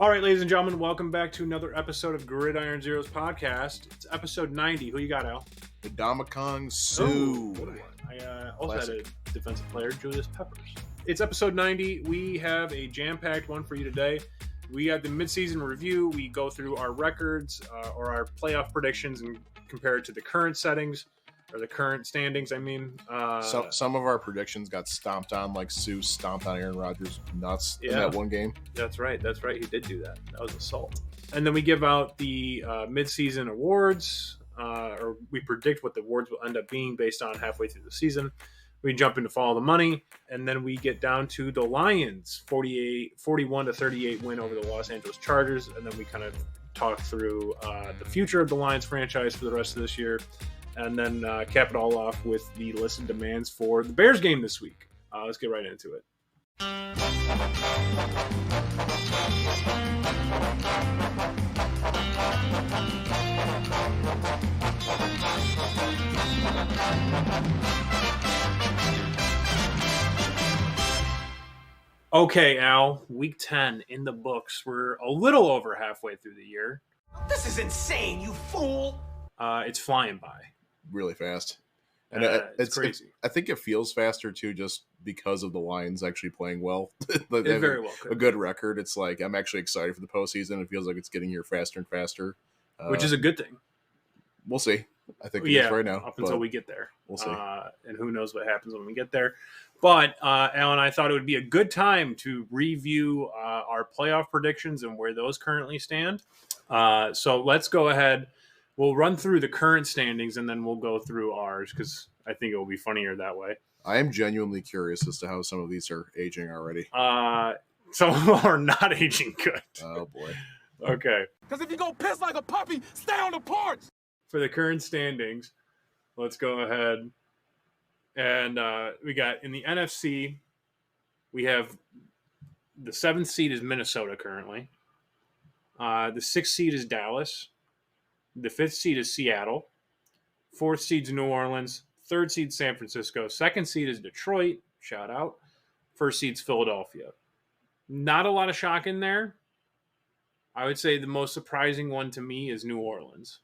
All right, ladies and gentlemen, welcome back to another episode of Gridiron Zero's podcast. It's episode 90. Who you got, Al? Ndamukong Suh. I also had a defensive player, Julius Peppers. It's episode 90. We have a jam-packed one for you today. We got the mid-season review. We go through our records or our playoff predictions and compare it to the current settings. Or the current standings, I mean. Some of our predictions got stomped on, like Sue stomped on Aaron Rodgers nuts in that one game. That's right. He did do that. That was assault. And then we give out the mid-season awards, or we predict what the awards will end up being based on halfway through the season. We jump into Follow the Money, and then we get down to the Lions' 41-38 win over the Los Angeles Chargers, and then we kind of talk through the future of the Lions franchise for the rest of this year. And then cap it all off with the list of demands for the Bears game this week. Let's get right into it. Okay, Al, week 10 in the books. We're a little over halfway through the year. This is insane, you fool! It's flying by. Really fast. And it's crazy. I think it feels faster, too, just because of the Lions actually playing well. It very well could. A good record. It's like, I'm actually excited for the postseason. It feels like it's getting here faster and faster. Which is a good thing. We'll see. I think it is right now. Up until we get there. We'll see. And who knows what happens when we get there. But Al and I thought it would be a good time to review our playoff predictions and where those currently stand. So let's go ahead. We'll run through the current standings, and then we'll go through ours, because I think it will be funnier that way. I am genuinely curious as to how some of these are aging already. Some of them are not aging good. Oh, boy. Okay. Because if you go piss like a puppy, stay on the porch! For the current standings, let's go ahead. And we got in the NFC, we have the 7th seed is Minnesota currently. The 6th seed is Dallas. The 5th seed is Seattle. 4th seed is New Orleans. 3rd seed San Francisco. 2nd seed is Detroit. Shout out. 1st seed's Philadelphia. Not a lot of shock in there. I would say the most surprising one to me is New Orleans.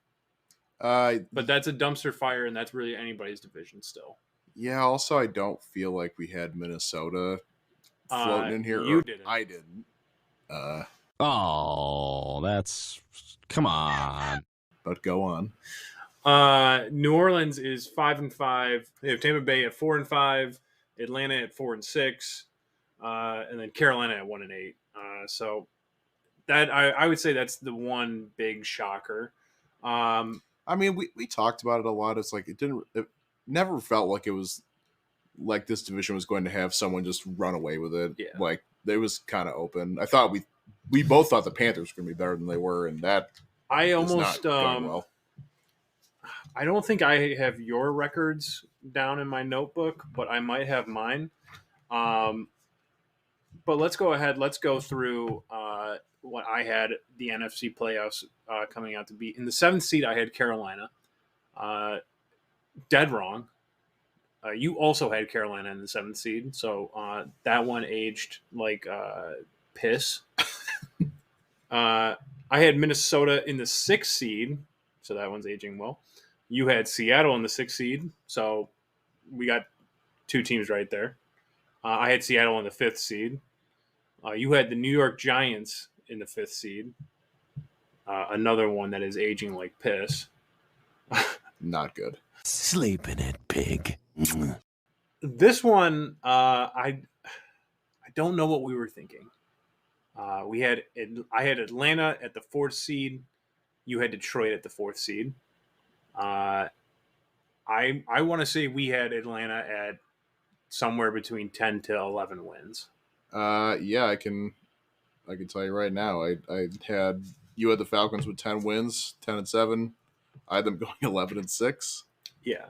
But that's a dumpster fire, and that's really anybody's division still. Yeah, also I don't feel like we had Minnesota floating in here. You didn't. I didn't. Come on. But go on. New Orleans is 5-5. They have Tampa Bay at 4-5, Atlanta at 4-6, and then Carolina at 1-8. So that I would say that's the one big shocker. I mean, we talked about it a lot. It's like it never felt like it was like this division was going to have someone just run away with it. Yeah. Like it was kind of open. I thought we both thought the Panthers were going to be better than they were, and that I is almost not going well. I don't think I have your records down in my notebook, but I might have mine. But let's go ahead. Let's go through what I had the NFC playoffs coming out to be. In the 7th seed, I had Carolina. Dead wrong. You also had Carolina in the 7th seed, so that one aged like piss. I had Minnesota in the 6th seed, so that one's aging well. You had Seattle in the 6th seed, so we got 2 teams right there. I had Seattle in the 5th seed. You had the New York Giants in the 5th seed. Another one that is aging like piss. Not good. Sleep in it, pig. This one, I don't know what we were thinking. I had Atlanta at the 4th seed. You had Detroit at the 4th seed. I want to say we had Atlanta at somewhere between 10 to 11 wins. Yeah, I can tell you right now. You had the Falcons with 10 wins, 10-7. I had them going 11-6. Yeah.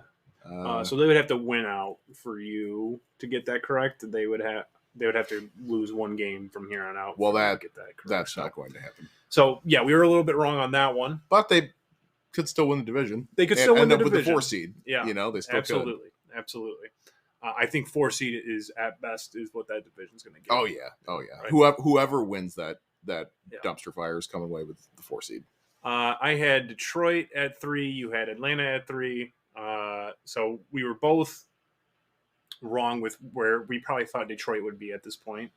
So they would have to win out for you to get that correct. They would have to lose one game from here on out. Well, to get that correct. That's not going to happen. So yeah, we were a little bit wrong on that one. But they could still win the division. They could still win the division. With the 4 seed. Yeah, they still absolutely, could. Absolutely. I think 4 seed is at best is what that division's going to get. Oh yeah. Right? Whoever wins that that Yeah. dumpster fire is coming away with the 4 seed. I had Detroit at 3. You had Atlanta at 3. So we were both wrong with where we probably thought Detroit would be at this point.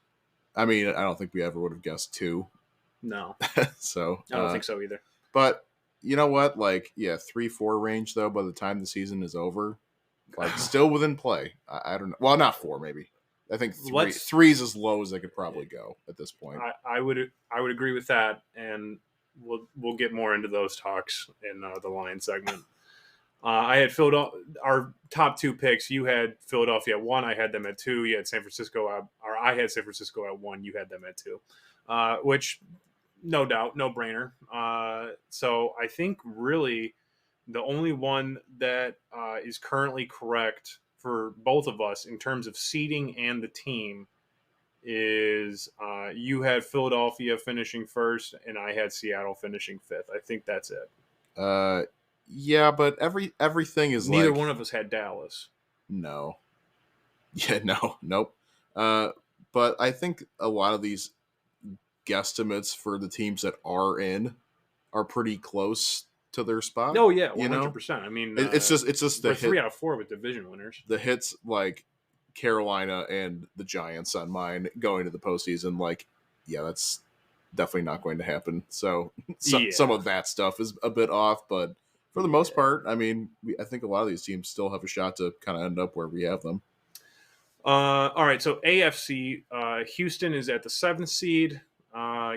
I mean, I don't think we ever would have guessed 2. No, So I don't think so either. But you know what? Like, yeah, 3-4 range though. By the time the season is over, like still within play. I don't know. Well, not 4 maybe. I think 3 is as low as they could probably go at this point. I would agree with that, and we'll get more into those talks in the line segment. I had Philadelphia. Our top 2 picks. You had Philadelphia at 1. I had them at 2. You had San Francisco or I had San Francisco at 1. You had them at 2. Which, no doubt, no brainer. So I think really the only one that is currently correct for both of us in terms of seeding and the team is you had Philadelphia finishing 1st, and I had Seattle finishing 5th. I think that's it. Yeah, but everything is neither like, one of us had Dallas. No. Yeah, no, nope. But I think a lot of these guesstimates for the teams that are in are pretty close to their spot. Oh yeah, 100%. I mean, it's just the 3 out of 4 with division winners. The hits like Carolina and the Giants on mine going to the postseason. Like, yeah, that's definitely not going to happen. So some of that stuff is a bit off, but for the most part, I mean, I think a lot of these teams still have a shot to kind of end up where we have them. All right, so AFC, Houston is at the 7th seed.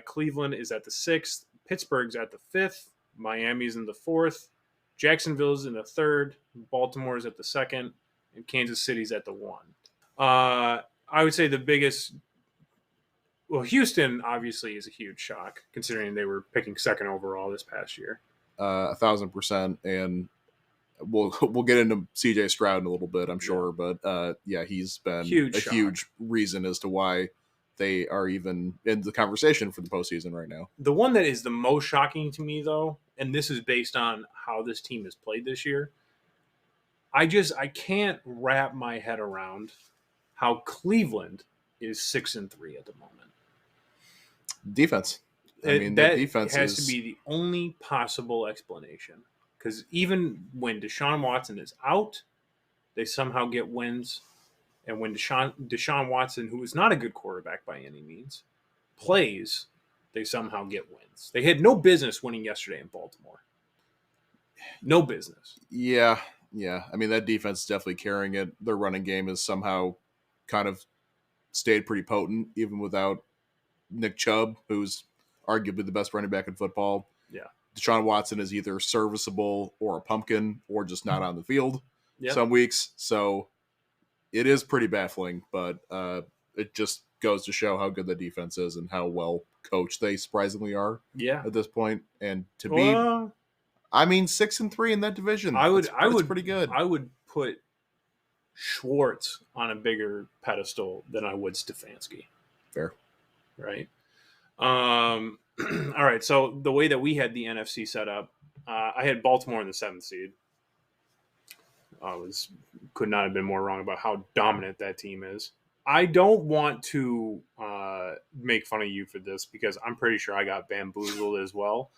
Cleveland is at the 6th. Pittsburgh's at the 5th. Miami's in the 4th. Jacksonville's in the 3rd. Baltimore's at the 2nd. And Kansas City's at the 1. I would say the biggest... Well, Houston obviously is a huge shock, considering they were picking 2nd overall this past year. 1,000%, and we'll get into CJ Stroud in a little bit, I'm sure, but yeah, he's been huge reason as to why they are even in the conversation for the postseason right now. The one that is the most shocking to me, though, and this is based on how this team has played this year, I can't wrap my head around how Cleveland is 6-3 at the moment. Defense. I mean, that defense has to be the only possible explanation. Because even when Deshaun Watson is out, they somehow get wins. And when Deshaun Watson, who is not a good quarterback by any means, plays, they somehow get wins. They had no business winning yesterday in Baltimore. No business. Yeah. I mean, that defense is definitely carrying it. Their running game has somehow kind of stayed pretty potent, even without Nick Chubb, who's arguably the best running back in football. Yeah. Deshaun Watson is either serviceable or a pumpkin or just not on the field some weeks. So it is pretty baffling, but it just goes to show how good the defense is and how well coached they surprisingly are at this point. And to be, I mean, 6-3 in that division. That's pretty good. I would put Schwartz on a bigger pedestal than I would Stefanski. Fair. Right. All right. So the way that we had the NFC set up, I had Baltimore in the 7th seed. Could not have been more wrong about how dominant that team is. I don't want to make fun of you for this because I'm pretty sure I got bamboozled as well.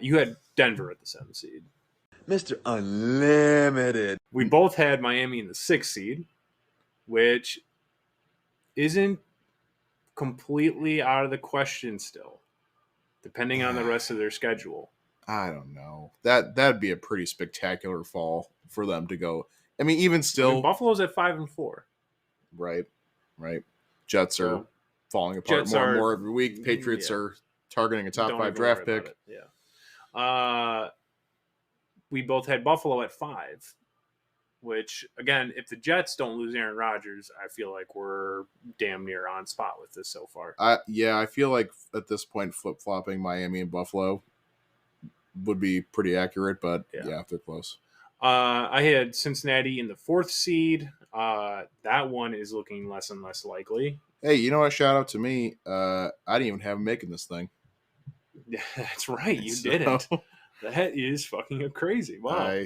You had Denver at the 7th seed. Mr. Unlimited. We both had Miami in the 6th seed, which isn't completely out of the question still, depending on the rest of their schedule. I don't know. That'd be a pretty spectacular fall for them to go. I mean, even still, Buffalo's at 5-4. Right. Jets are falling apart more and more every week. Patriots are targeting a top 5 draft pick. We both had Buffalo at 5, which again, if the Jets don't lose Aaron Rodgers, I feel like we're damn near on spot with this so far. I feel like at this point, flip-flopping Miami and Buffalo would be pretty accurate, but yeah they're close. I had Cincinnati in the 4th seed. That one is looking less and less likely. Hey, you know what? Shout out to me. I didn't even have him making this thing. That's right. You didn't. That is fucking crazy. Wow.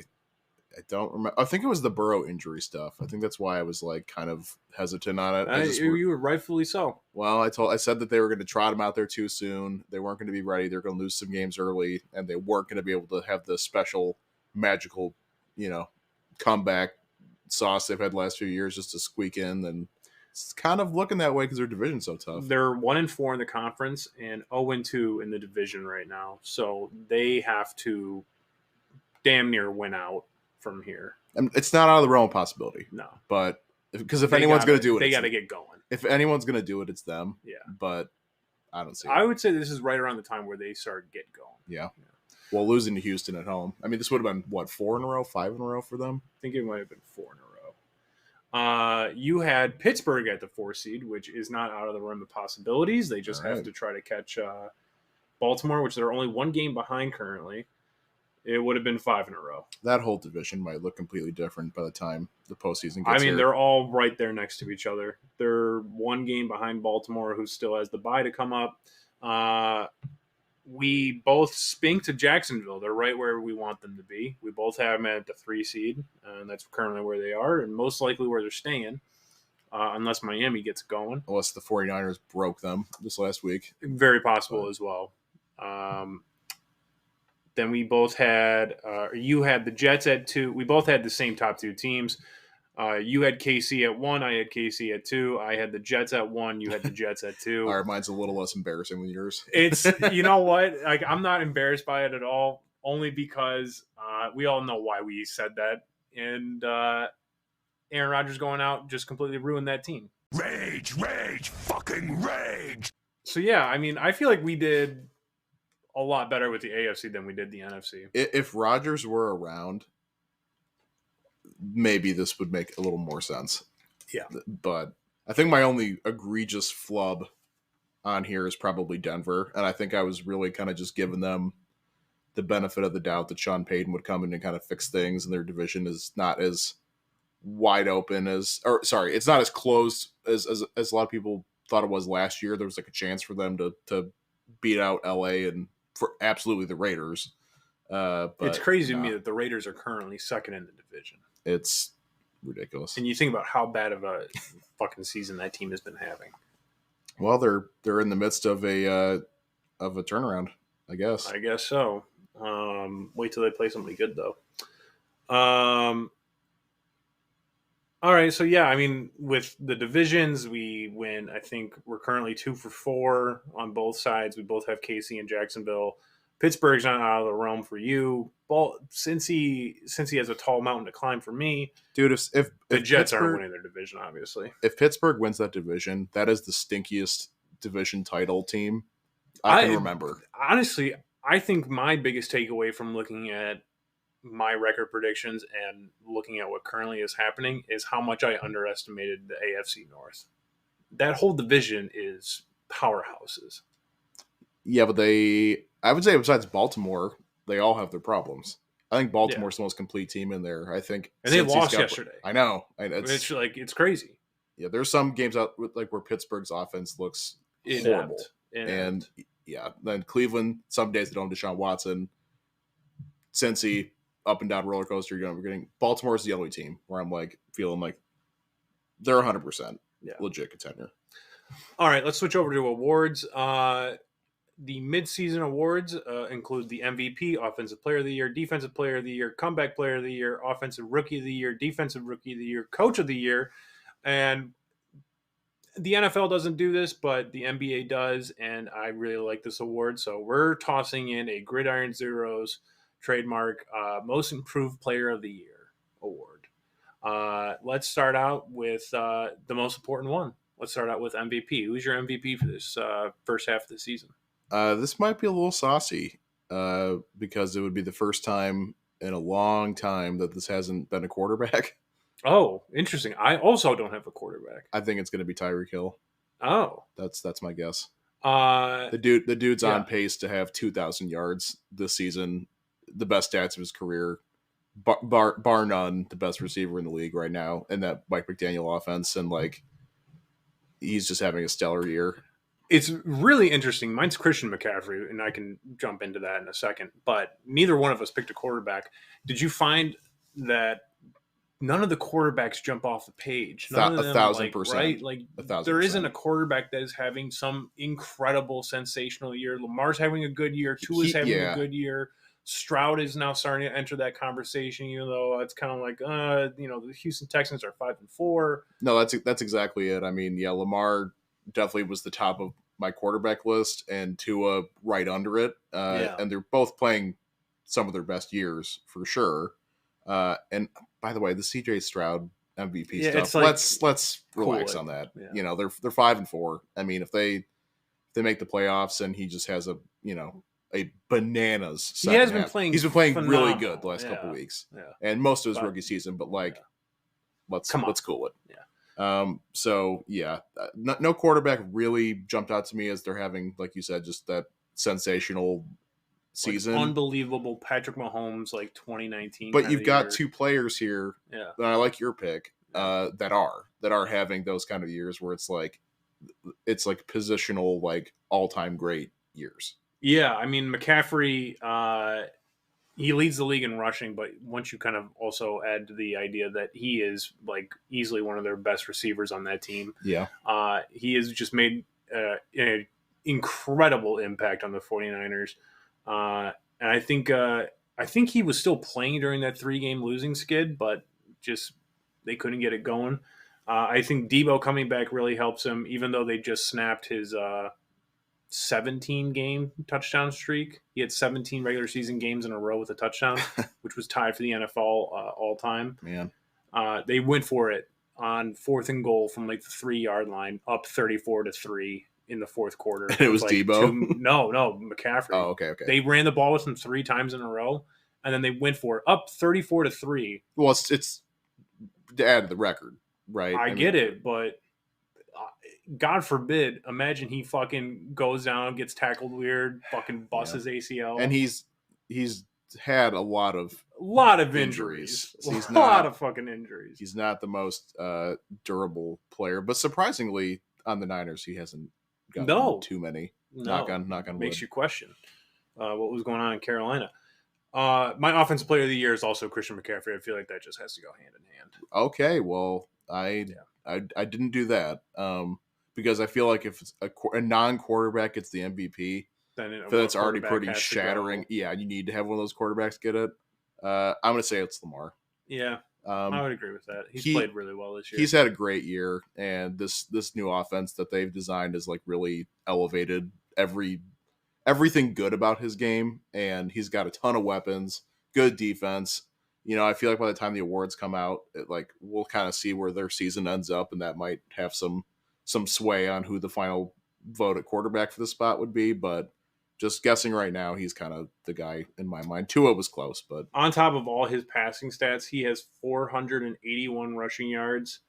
I don't remember. I think it was the Burrow injury stuff. I think that's why I was like kind of hesitant on it. You were rightfully so. Well, I said that they were going to trot him out there too soon. They weren't going to be ready. They're going to lose some games early, and they weren't going to be able to have the special magical, comeback sauce they've had the last few years just to squeak in. And it's kind of looking that way because their division's so tough. They're 1-4 in the conference and 0-2 in the division right now. So they have to damn near win out from here. And it's not out of the realm of possibility. No. But because if anyone's going to do it, they got to get going. If anyone's going to do it, it's them. Yeah. But I don't see it. I would say this is right around the time where they start get going. Yeah. Well, losing to Houston at home. I mean, this would have been, 4 in a row, 5 in a row for them? I think it might have been 4 in a row. You had Pittsburgh at the 4 seed, which is not out of the realm of possibilities. They just have to try to catch Baltimore, which they're only 1 game behind currently. It would have been 5 in a row. That whole division might look completely different by the time the postseason gets here. They're all right there next to each other. They're 1 game behind Baltimore, who still has the bye to come up. We both spink to Jacksonville. They're right where we want them to be. We both have them at the 3 seed, and that's currently where they are, and most likely where they're staying, unless Miami gets going. Unless the 49ers broke them this last week. Very possible as well. Then we both had you had the Jets at 2. We both had the same top 2 teams. You had KC at 1. I had KC at 2. I had the Jets at 1. You had the Jets at 2. All right, mine's a little less embarrassing than yours. It's, you know what? Like, I'm not embarrassed by it at all, only because we all know why we said that. And Aaron Rodgers going out just completely ruined that team. Rage, fucking rage. So, yeah, I feel like we did a lot better with the AFC than we did the NFC. If Rodgers were around, maybe this would make a little more sense. Yeah. But I think my only egregious flub on here is probably Denver. And I think I was really kind of just giving them the benefit of the doubt that Sean Payton would come in and kind of fix things, and their division is not as wide open it's not as close as a lot of people thought it was last year. There was like a chance for them to beat out LA and for absolutely the Raiders. But it's crazy to me that the Raiders are currently second in the division. It's ridiculous. And you think about how bad of a fucking season that team has been having. Well, they're in the midst of a turnaround, I guess. I guess so. Wait till they play somebody good, though. All right, so yeah, with the divisions, we win. I think we're currently 2 for 4 on both sides. We both have KC and Jacksonville. Pittsburgh's not out of the realm for you. Since he has a tall mountain to climb for me, dude. If the Jets aren't winning their division, obviously. If Pittsburgh wins that division, that is the stinkiest division title team I can remember. Honestly, I think my biggest takeaway from looking at my record predictions and looking at what currently is happening is how much I underestimated the AFC North. That whole division is powerhouses. Yeah, but I would say besides Baltimore, they all have their problems. I think Baltimore's the most complete team in there. I think, and they lost yesterday. I know. It's crazy. Yeah, there's some games out like where Pittsburgh's offense looks horrible, and then Cleveland. Some days they don't have Deshaun Watson. Cincy, up and down roller coaster. We're getting Baltimore's the only team where I'm like feeling like they're 100% legit contender. All right, let's switch over to awards. The mid-season awards include the MVP, Offensive Player of the Year, Defensive Player of the Year, Comeback Player of the Year, Offensive Rookie of the Year, Defensive Rookie of the Year, Coach of the Year. And the NFL doesn't do this, but the NBA does, and I really like this award. So we're tossing in a Gridiron Zeros trademark Most Improved Player of the Year award. Let's start out with the most important one. Let's start out with MVP. Who's your MVP for this first half of the season? This might be a little saucy because it would be the first time in a long time that this hasn't been a quarterback. Oh, interesting. I also don't have a quarterback. I think it's going to be Tyreek Hill. Oh, that's my guess. The dude's on pace to have 2,000 yards this season, the best stats of his career, bar none, the best receiver in the league right now, in that Mike McDaniel offense, and like he's just having a stellar year. It's really interesting. Mine's Christian McCaffrey, and I can jump into that in a second. But neither one of us picked a quarterback. Did you find that none of the quarterbacks jump off the page. None of them, 1,000%. right? Like 1,000%. there isn't a quarterback that is having some incredible, sensational year. Lamar's having a good year. Tua's having a good year. Stroud is now starting to enter that conversation, even though it's kind of like, the Houston Texans are 5-4. No, that's exactly it. I mean, yeah, Lamar definitely was the top of my quarterback list, and Tua right under it. And they're both playing some of their best years for sure. And by the way, the CJ Stroud MVP stuff. Like, let's relax on that. Yeah. They're 5-4. I mean, if they make the playoffs and he just has a bananas. He has been playing. He's been playing really good the last couple weeks, and most of his rookie season. But let's cool it. Yeah. So yeah, no quarterback really jumped out to me as they're having, like you said, just that sensational season, unbelievable Patrick Mahomes 2019. But you've got two players here. Yeah. And I like your pick. That are having those kind of years where it's like positional, all-time great years. Yeah, I mean, McCaffrey, he leads the league in rushing, but once you kind of also add to the idea that he is easily one of their best receivers on that team. Yeah. He has just made an incredible impact on the 49ers. And I think he was still playing during that 3-game losing skid, but just they couldn't get it going. I think Debo coming back really helps him, even though they just snapped his 17-game touchdown streak. He had 17 regular season games in a row with a touchdown, which was tied for the NFL all time. Man, they went for it on 4th and goal from the 3-yard line, up 34-3 in the fourth quarter. And it was Debo. No, McCaffrey. Oh, okay. They ran the ball with him 3 times in a row, and then they went for it, up 34-3. Well, it's to add to the record, right? I get it, but God forbid, imagine he fucking goes down, gets tackled weird, fucking busts his ACL. And he's had a lot of injuries. He's a lot of fucking injuries. He's not the most durable player, but surprisingly on the Niners, he hasn't gotten too many. Knock on wood. Makes you question what was going on in Carolina. My offensive player of the year is also Christian McCaffrey. I feel like that just has to go hand in hand. Okay, well, I didn't do that because I feel like if it's a non-quarterback gets the MVP, then it's already pretty shattering. Yeah, you need to have one of those quarterbacks get it. I'm going to say it's Lamar. Yeah, I would agree with that. He played really well this year. He's had a great year, and this new offense that they've designed is really elevated everything good about his game, and he's got a ton of weapons, good defense. I feel like by the time the awards come out, we'll kind of see where their season ends up, and that might have some sway on who the final vote at quarterback for the spot would be. But just guessing right now, he's kind of the guy in my mind. Tua was close, but on top of all his passing stats, he has 481 rushing yards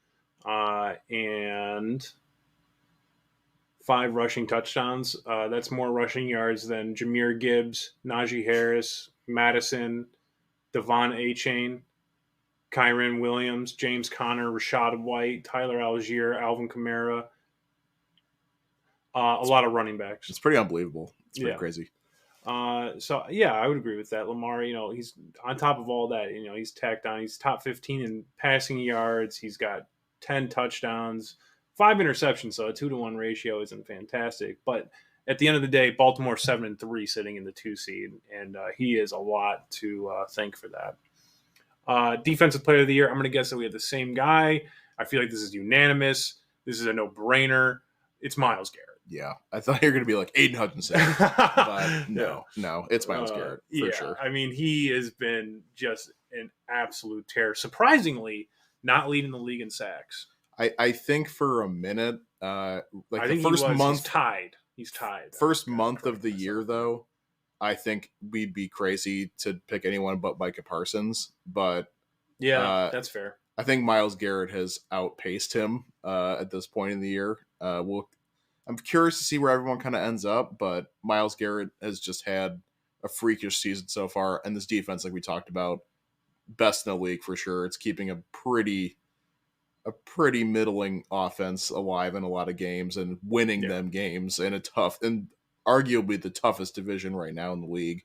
and 5 rushing touchdowns. That's more rushing yards than Jahmyr Gibbs, Najee Harris, Madison, Devon Achane, Kyren Williams, James Conner, Rashad White, Tyler Algier, Alvin Kamara. A lot of running backs. It's pretty unbelievable. It's pretty crazy. So, yeah, I would agree with that. Lamar, he's on top of all that. He's tacked on. He's top 15 in passing yards. He's got 10 touchdowns, 5 interceptions. So a 2-to-1 ratio isn't fantastic. But at the end of the day, Baltimore 7-3 sitting in the 2 seed. And he is a lot to thank for that. Defensive player of the year, I'm going to guess that we have the same guy. I feel like this is unanimous. This is a no-brainer. It's Myles Garrett. Yeah, I thought you were going to be like Aiden Hutchinson. But no, it's Myles Garrett for sure. I mean, he has been just an absolute terror. Surprisingly, not leading the league in sacks. I think for a minute, I think the first month, he's tied. First month of the year, though, I think we'd be crazy to pick anyone but Micah Parsons. But yeah, that's fair. I think Myles Garrett has outpaced him at this point in the year. I'm curious to see where everyone kind of ends up, but Myles Garrett has just had a freakish season so far, and this defense, like we talked about, best in the league for sure. It's keeping a pretty middling offense alive in a lot of games and winning them games in a tough and arguably the toughest division right now in the league.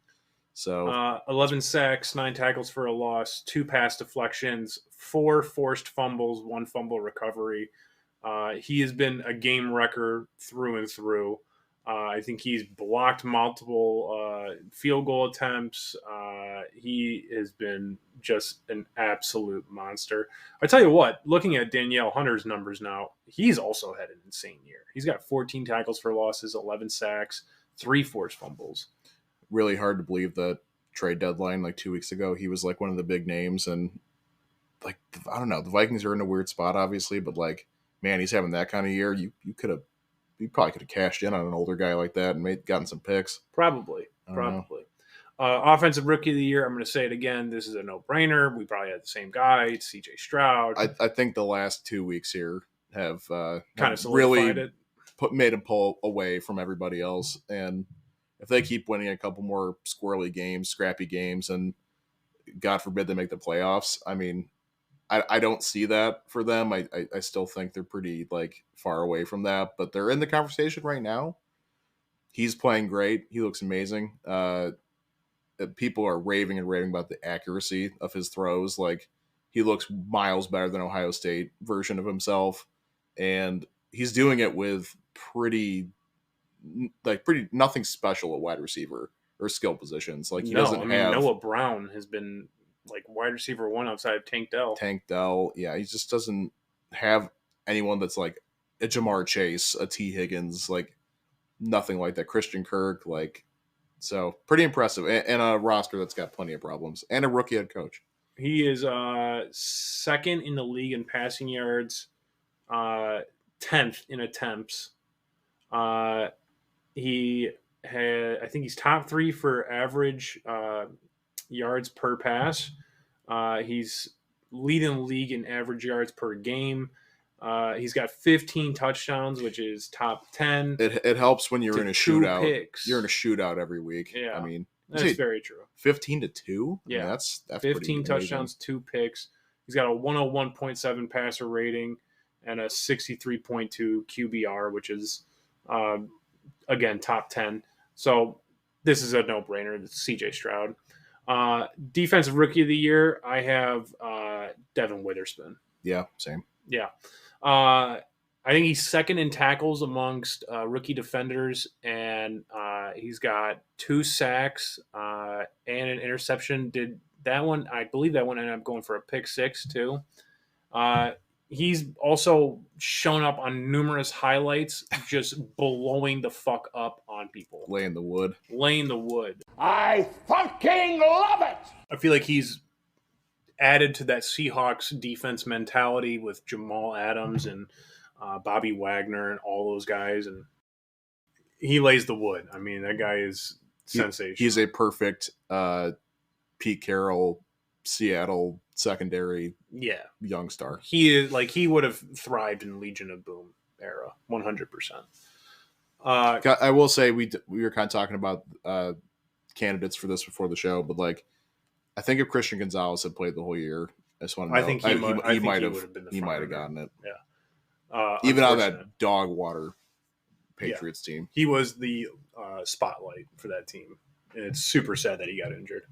So 11 sacks, 9 tackles for a loss, 2 pass deflections, 4 forced fumbles, 1 fumble recovery. He has been a game wrecker through and through. I think he's blocked multiple field goal attempts. He has been just an absolute monster. I tell you what, looking at Danielle Hunter's numbers now, he's also had an insane year. He's got 14 tackles for losses, 11 sacks, 3 forced fumbles. Really hard to believe that trade deadline like 2 weeks ago, he was like one of the big names. And like, I don't know, the Vikings are in a weird spot, obviously, but like, man, he's having that kind of year. You probably could have cashed in on an older guy like that and gotten some picks. Probably. Offensive Rookie of the Year, I'm going to say it again. This is a no-brainer. We probably had the same guy, CJ Stroud. I think the last 2 weeks here have kind of really made him pull away from everybody else. And if they keep winning a couple more squirrely games, scrappy games, and God forbid they make the playoffs, I mean, I don't see that for them. I still think they're pretty like far away from that, but they're in the conversation right now. He's playing great. He looks amazing. People are raving and raving about the accuracy of his throws. Like, he looks miles better than Ohio State version of himself, and he's doing it with pretty nothing special at wide receiver or skill positions. Like, he doesn't have Noah Brown has been like wide receiver 1 outside of Tank Dell. Yeah, he just doesn't have anyone that's like a Jamar Chase, a T. Higgins, like nothing like that. Christian Kirk, like, so pretty impressive. And a roster that's got plenty of problems and a rookie head coach. He is second in the league in passing yards, 10th in attempts. He had, I think he's top 3 for average yards per pass. He's leading the league in average yards per game. He's got 15 touchdowns, which is top 10. It helps when you're in a shootout. Picks. You're in a shootout every week. Yeah, I mean, that's very true. 15-2. Yeah, I mean, that's 15 touchdowns, 2 picks. He's got a 101.7 passer rating and a 63.2 QBR, which is again top 10. So this is a no-brainer. It's CJ Stroud. Defensive Rookie of the Year, I have Devin Witherspoon. Yeah, same. Yeah. I think he's second in tackles amongst rookie defenders, and he's got 2 sacks and an interception. I believe that one ended up going for a pick 6 too. He's also shown up on numerous highlights, just blowing the fuck up on people. Laying the wood. I fucking love it! I feel like he's added to that Seahawks defense mentality with Jamal Adams and Bobby Wagner and all those guys, and he lays the wood. I mean, that guy is sensational. He's a perfect Pete Carroll, Seattle secondary young star. He is like, he would have thrived in Legion of Boom era, 100%. I will say we were kind of talking about candidates for this before the show, but like, I think if Christian Gonzalez had played the whole year, I just want to know. He might have gotten it. Yeah. Even on that dog water Patriots team. He was the spotlight for that team. And it's super sad that he got injured.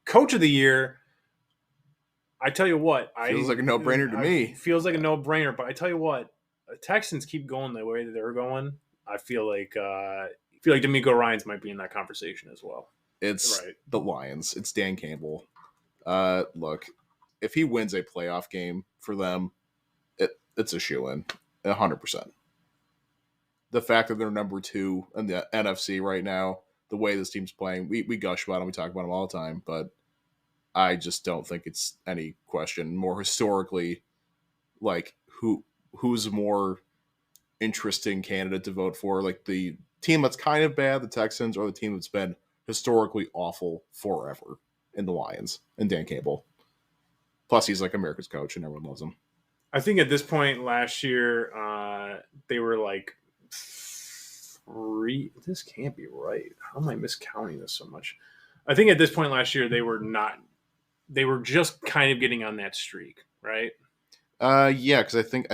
Coach of the Year, I tell you what. Feels like a no-brainer to me. Feels like a no-brainer, but I tell you what, the Texans keep going the way that they're going. I feel like D'Amico Ryans might be in that conversation as well. It's the Lions. It's Dan Campbell. Look, if he wins a playoff game for them, it's a shoo-in, 100%. The fact that they're number 2 in the NFC right now, the way this team's playing, we gush about them, we talk about them all the time, but I just don't think it's any question. More historically, like, who's a more interesting candidate to vote for? Like, the team that's kind of bad, the Texans, or the team that's been historically awful forever in the Lions and Dan Campbell. Plus, he's like America's coach and everyone loves him. I think at this point last year, they were like 3. This can't be right. How am I miscounting this so much? I think at this point last year, they were just kind of getting on that streak, right? Yeah, because I think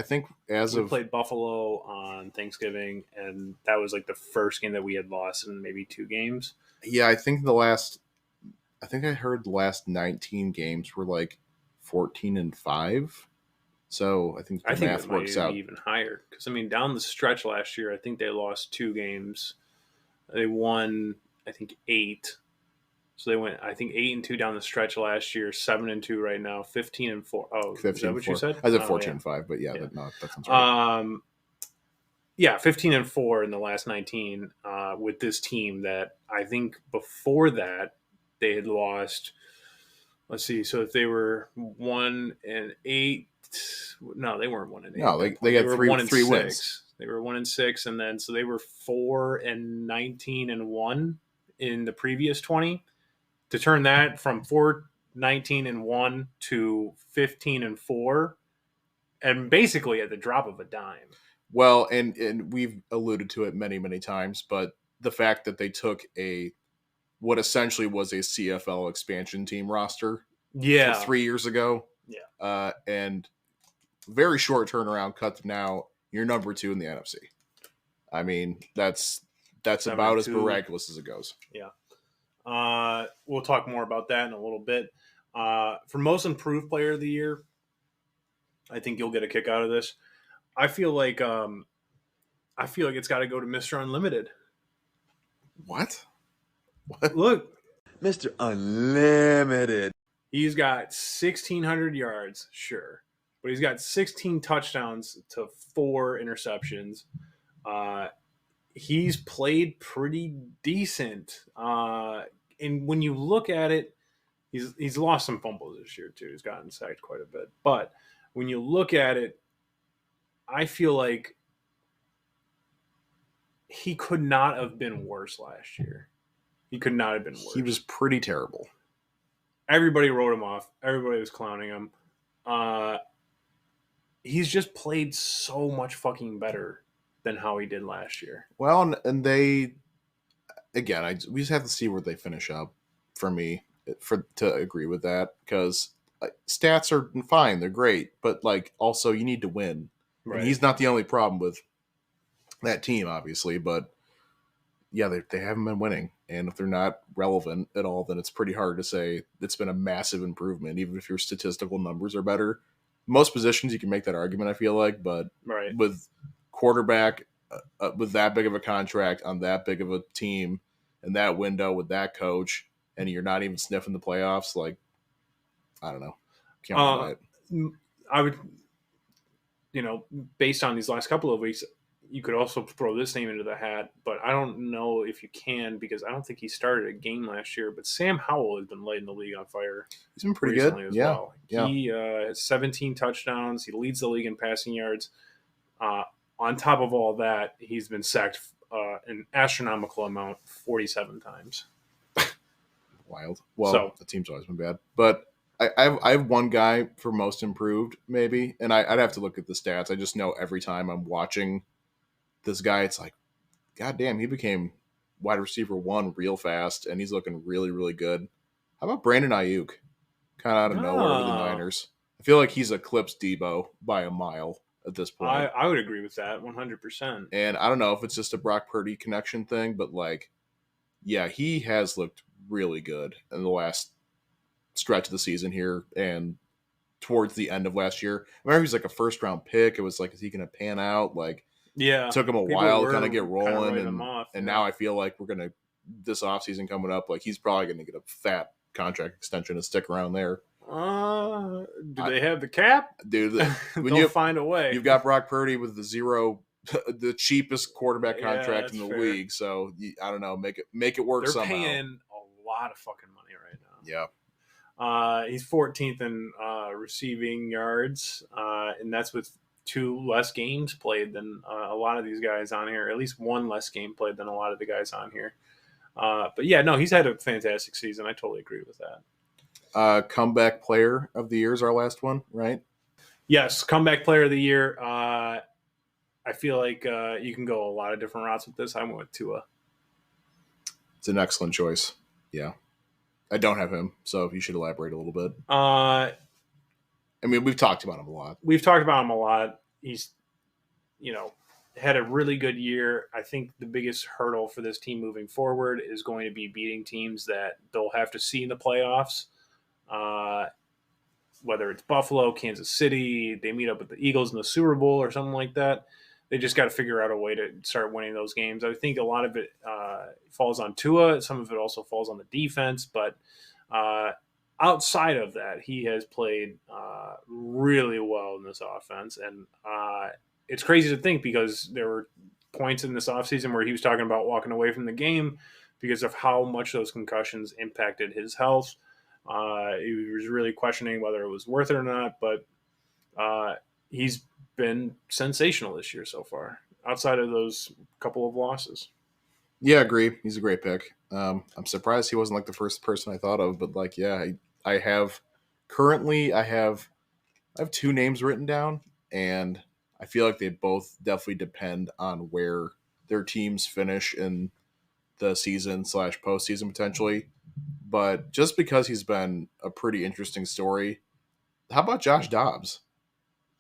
we played Buffalo on Thanksgiving, and that was like the first game that we had lost in maybe 2 games. Yeah, I I heard the last 19 games were like 14-5. So I think the math works out even higher. Because I mean, down the stretch last year, I think they lost 2 games. They won, I think, 8. So they went, I think, 8-2 down the stretch last year, 7-2 right now, 15-4. Oh, 15 is that what you said? I said 14-5, but yeah. That sounds right. Yeah, 15-4 in the last 19 with this team that I think before that they had lost. Let's see. So if they were 1-8, no, they weren't 1-8. No, they got three wins. They were 1-6, and then so they were 4-19-1 in the previous 20. To turn that from 4-19-1 to 15-4, and basically at the drop of a dime. Well, and we've alluded to it many, many times, but the fact that they took what essentially was a CFL expansion team roster 3 years ago. Yeah. And very short turnaround cut to now you're number 2 in the NFC. I mean, that's about as miraculous as it goes. Yeah. We'll talk more about that in a little bit. For most improved player of the year, I think you'll get a kick out of this. I feel like it's got to go to Mr. Unlimited. What? Look, Mr. Unlimited. He's got 1,600 yards, sure, but he's got 16 touchdowns to 4 interceptions. He's played pretty decent, and when you look at it, he's lost some fumbles this year too. He's gotten sacked quite a bit, but when you look at it, I feel like he could not have been worse last year. He could not have been worse. He was pretty terrible. Everybody wrote him off. Everybody was clowning him. He's just played so much fucking better than how he did last year. Well, and they, again, we just have to see where they finish up for me to agree with that, because stats are fine. They're great. But like, also you need to win. Right. And he's not the only problem with that team, obviously, but yeah, they haven't been winning. And if they're not relevant at all, then it's pretty hard to say it's been a massive improvement, even if your statistical numbers are better. Most positions, you can make that argument, I feel like, but with quarterback, with that big of a contract on that big of a team and that window with that coach, and you're not even sniffing the playoffs, like, I don't know. Can't buy it. I would, based on these last couple of weeks, you could also throw this name into the hat, but I don't know if you can, because I don't think he started a game last year. But Sam Howell has been lighting the league on fire. He's been pretty good. Well. He has 17 touchdowns. He leads the league in passing yards. On top of all that, he's been sacked an astronomical amount 47 times. Wild. Well, the team's always been bad. But I have one guy for most improved, maybe, and I'd have to look at the stats. I just know every time I'm watching this guy, it's like, God damn, he became wide receiver 1 real fast, and he's looking really, really good. How about Brandon Ayuk? Kind of out of nowhere with the Niners. I feel like he's eclipsed Debo by a mile at this point. I would agree with that 100%. And I don't know if it's just a Brock Purdy connection thing, but like, yeah, he has looked really good in the last stretch of the season here and towards the end of last year. I remember he was like a first-round pick. It was like, is he going to pan out? Like, yeah, it took him a while to kind of get rolling, and now I feel like we're gonna this offseason coming up. Like, he's probably gonna get a fat contract extension and stick around there. Do they have the cap? Dude, when you find a way, you've got Brock Purdy with the cheapest quarterb's contract in the league. So I don't know, make it work. They're somehow. Paying a lot of fucking money right now. Yeah, he's 14th in receiving yards, and that's with 2 less games played than a lot of these guys on here. At least 1 less game played than a lot of the guys on here. But yeah, no, he's had a fantastic season. I totally agree with that. Comeback player of the year is our last one, right? Yes, comeback player of the year. I feel like you can go a lot of different routes with this. I went with Tua. It's an excellent choice. Yeah. I don't have him, so you should elaborate a little bit. I mean, we've talked about him a lot. He's, had a really good year. I think the biggest hurdle for this team moving forward is going to be beating teams that they'll have to see in the playoffs. Whether it's Buffalo, Kansas City, they meet up with the Eagles in the Super Bowl or something like that. They just got to figure out a way to start winning those games. I think a lot of it falls on Tua. Some of it also falls on the defense. But outside of that, he has played really well in this offense. And it's crazy to think because there were points in this offseason where he was talking about walking away from the game because of how much those concussions impacted his health. He was really questioning whether it was worth it or not, but he's been sensational this year so far, outside of those couple of losses. Yeah, I agree. He's a great pick. I'm surprised he wasn't like the first person I thought of, but like, yeah, I have 2 names written down, and I feel like they both definitely depend on where their teams finish in the season / postseason potentially. But just because he's been a pretty interesting story, how about Josh Dobbs?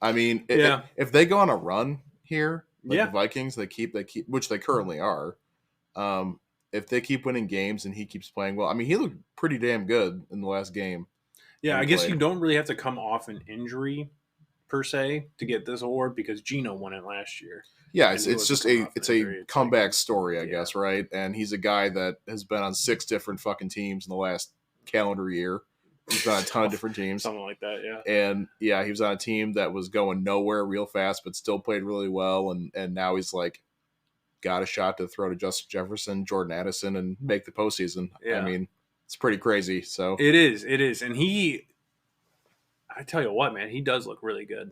I mean, if they go on a run here, like the Vikings, they keep, which they currently are. If they keep winning games and he keeps playing well, I mean, he looked pretty damn good in the last game. Yeah, I guess you don't really have to come off an injury per se to get this award because Geno won it last year. Yeah, it's just a comeback story, I guess, right? And he's a guy that has been on 6 different fucking teams in the last calendar year. He's been on a ton of different teams. Something like that, yeah. And yeah, he was on a team that was going nowhere real fast, but still played really well. And now he's like got a shot to throw to Justin Jefferson, Jordan Addison, and make the postseason. Yeah. I mean, it's pretty crazy. So it is. And I tell you what, man, he does look really good.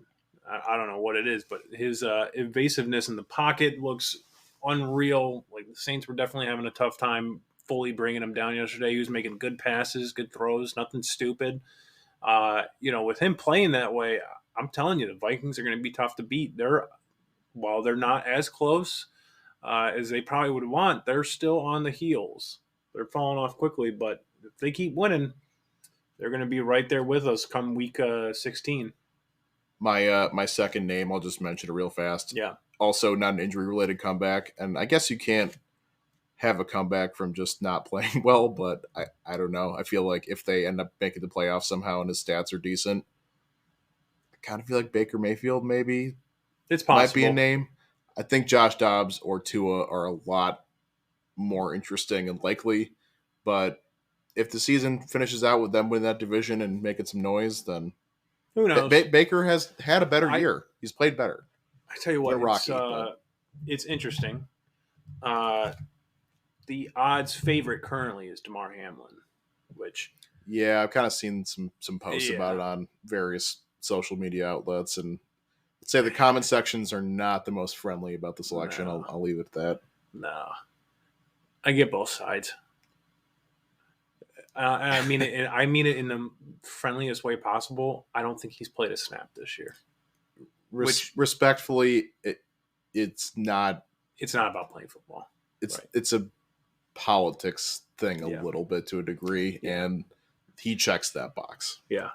I don't know what it is, but his evasiveness in the pocket looks unreal. Like the Saints were definitely having a tough time fully bringing him down yesterday. He was making good passes, good throws, nothing stupid. With him playing that way, I'm telling you, the Vikings are going to be tough to beat. While they're not as close as they probably would want, they're still on the heels. They're falling off quickly, but if they keep winning, they're going to be right there with us come week 16. My second name, I'll just mention it real fast. Yeah. Also not an injury-related comeback, and I guess you can't have a comeback from just not playing well, but I don't know. I feel like if they end up making the playoffs somehow and his stats are decent, I kind of feel like Baker Mayfield maybe it's possible. Might be a name. I think Josh Dobbs or Tua are a lot more interesting and likely, but if the season finishes out with them winning that division and making some noise, then who knows? Baker has had a better year. He's played better. I tell you what, it's interesting. The odds favorite currently is DeMar Hamlin, which I've kind of seen some posts about it on various social media outlets, and I'd say the comment sections are not the most friendly about the selection. No. I'll leave it at that. No, I get both sides. I mean it in the friendliest way possible. I don't think he's played a snap this year. Respectfully, it's not. It's not about playing football. It's a politics thing a little bit to a degree, and he checks that box. Yeah,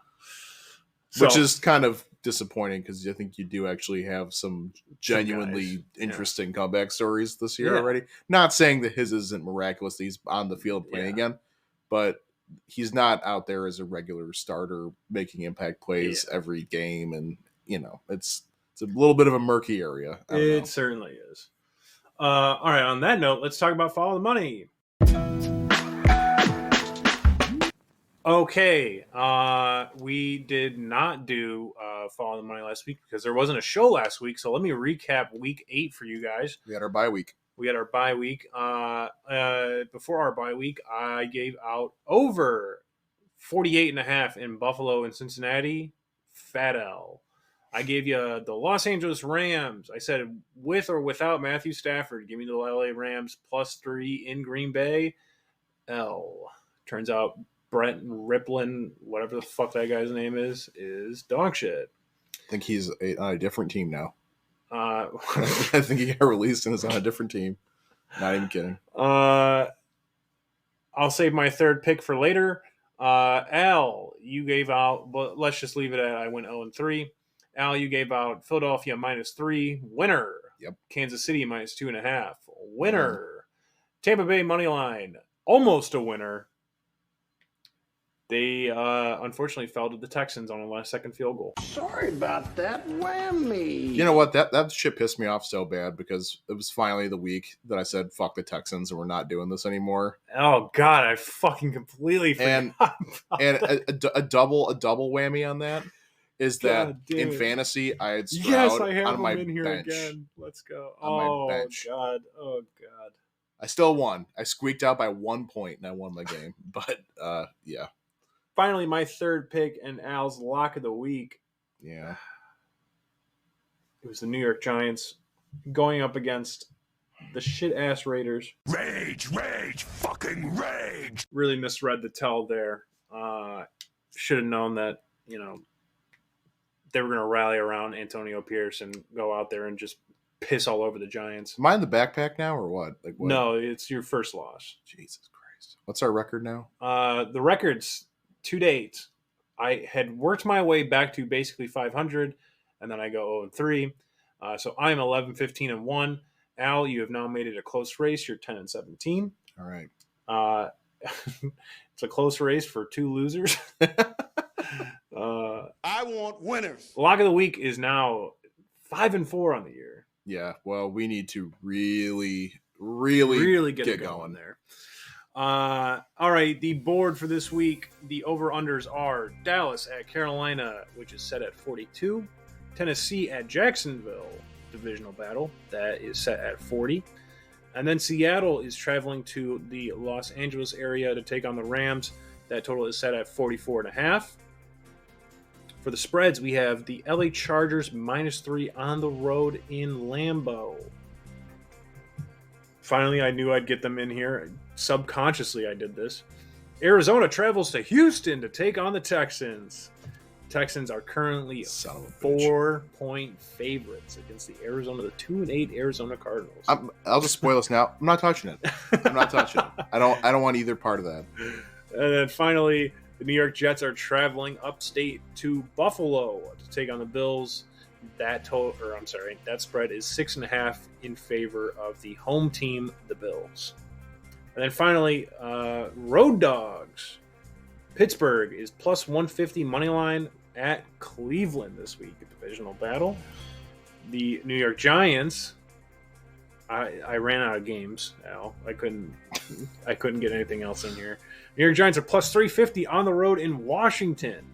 which is kind of disappointing because I think you do actually have some genuinely interesting comeback stories this year already. Not saying that his isn't miraculous; that he's on the field playing again, but he's not out there as a regular starter making impact plays every game, and it's a little bit of a murky area. It certainly is. All right, on that note, let's talk about Follow the Money. Okay, we did not do Follow the Money last week because there wasn't a show last week, so let me recap week 8 for you guys. We had our bye week. Before our bye week, I gave out over 48.5 in Buffalo and Cincinnati. Fat L. I gave you the Los Angeles Rams. I said with or without Matthew Stafford, give me the LA Rams +3 in Green Bay. L. Turns out Brent Riplin, whatever the fuck that guy's name is dog shit. I think he's on a different team now. I think he got released and is on a different team. Not even kidding. I'll save my third pick for later. Al, you gave out, but let's just leave it at I went 0-3. Al, you gave out Philadelphia -3. Winner. Yep. Kansas City -2.5. Winner. Tampa Bay money line. Almost a winner. They unfortunately fell to the Texans on a last-second field goal. Sorry about that whammy. You know what? That shit pissed me off so bad because it was finally the week that I said, fuck the Texans and we're not doing this anymore. Oh, God, I fucking completely forgot. And a double whammy on that is that in fantasy, I had Stroud on my bench. Again. Let's go. On my bench. God. Oh, God. I still won. I squeaked out by 1 point and I won my game. But, yeah. Finally, my third pick and Al's lock of the week. Yeah. It was the New York Giants going up against the shit-ass Raiders. Rage, fucking rage. Really misread the tell there. Should have known that, they were going to rally around Antonio Pierce and go out there and just piss all over the Giants. Am I in the backpack now or what? Like what? No, it's your first loss. Jesus Christ. What's our record now? The record's to date. I had worked my way back to basically 500, and then I go 0-3. So I'm 11-15-1. Al, you have now made it a close race. You're 10-17. All right. It's a close race for two losers. I want winners. Lock of the week is now 5-4 on the year. Yeah, well, we need to really get going there. All right, the board for this week, the over-unders are Dallas at Carolina, which is set at 42. Tennessee at Jacksonville, divisional battle, that is set at 40. And then Seattle is traveling to the Los Angeles area to take on the Rams. That total is set at 44.5. For the spreads, we have the LA Chargers -3 on the road in Lambeau. Finally, I knew I'd get them in here. Subconsciously, I did this. Arizona travels to Houston to take on the Texans. Texans are currently 4-point favorites against the 2-8 Arizona Cardinals. I'll just spoil this now. I'm not touching it. I don't want either part of that. And then finally, the New York Jets are traveling upstate to Buffalo to take on the Bills. That spread is 6.5 in favor of the home team, the Bills. And then finally, Road Dogs. Pittsburgh is +150 money line at Cleveland this week, a divisional battle. The New York Giants. I ran out of games, Al. I couldn't get anything else in here. New York Giants are +350 on the road in Washington.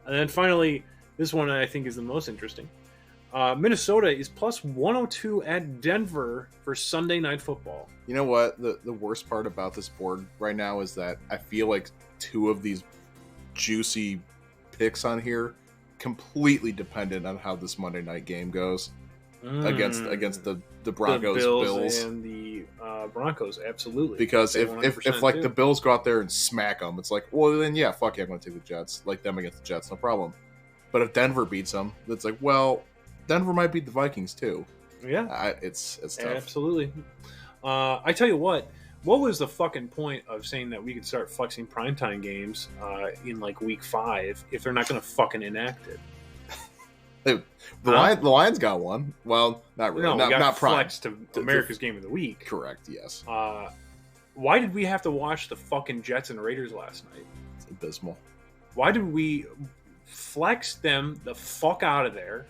And then finally, this one I think is the most interesting. Minnesota is +102 at Denver for Sunday Night Football. You know what? The worst part about this board right now is that I feel like two of these juicy picks on here completely dependent on how this Monday night game goes against the Broncos, Bills, and the Broncos. Absolutely, because if like the Bills go out there and smack them, it's like, well, then yeah, fuck yeah, I'm going to take the Jets, like them against the Jets, no problem. But if Denver beats them, it's like, well, Denver might beat the Vikings too. Yeah, it's tough. Absolutely. I tell you what was the fucking point of saying that we could start flexing primetime games in like week 5 if they're not going to fucking enact it? The Lions got one. Well, not really. No, not flexed to America's Game of the Week. Correct. Yes. Why did we have to watch the fucking Jets and Raiders last night? It's abysmal. Why did we flex them the fuck out of there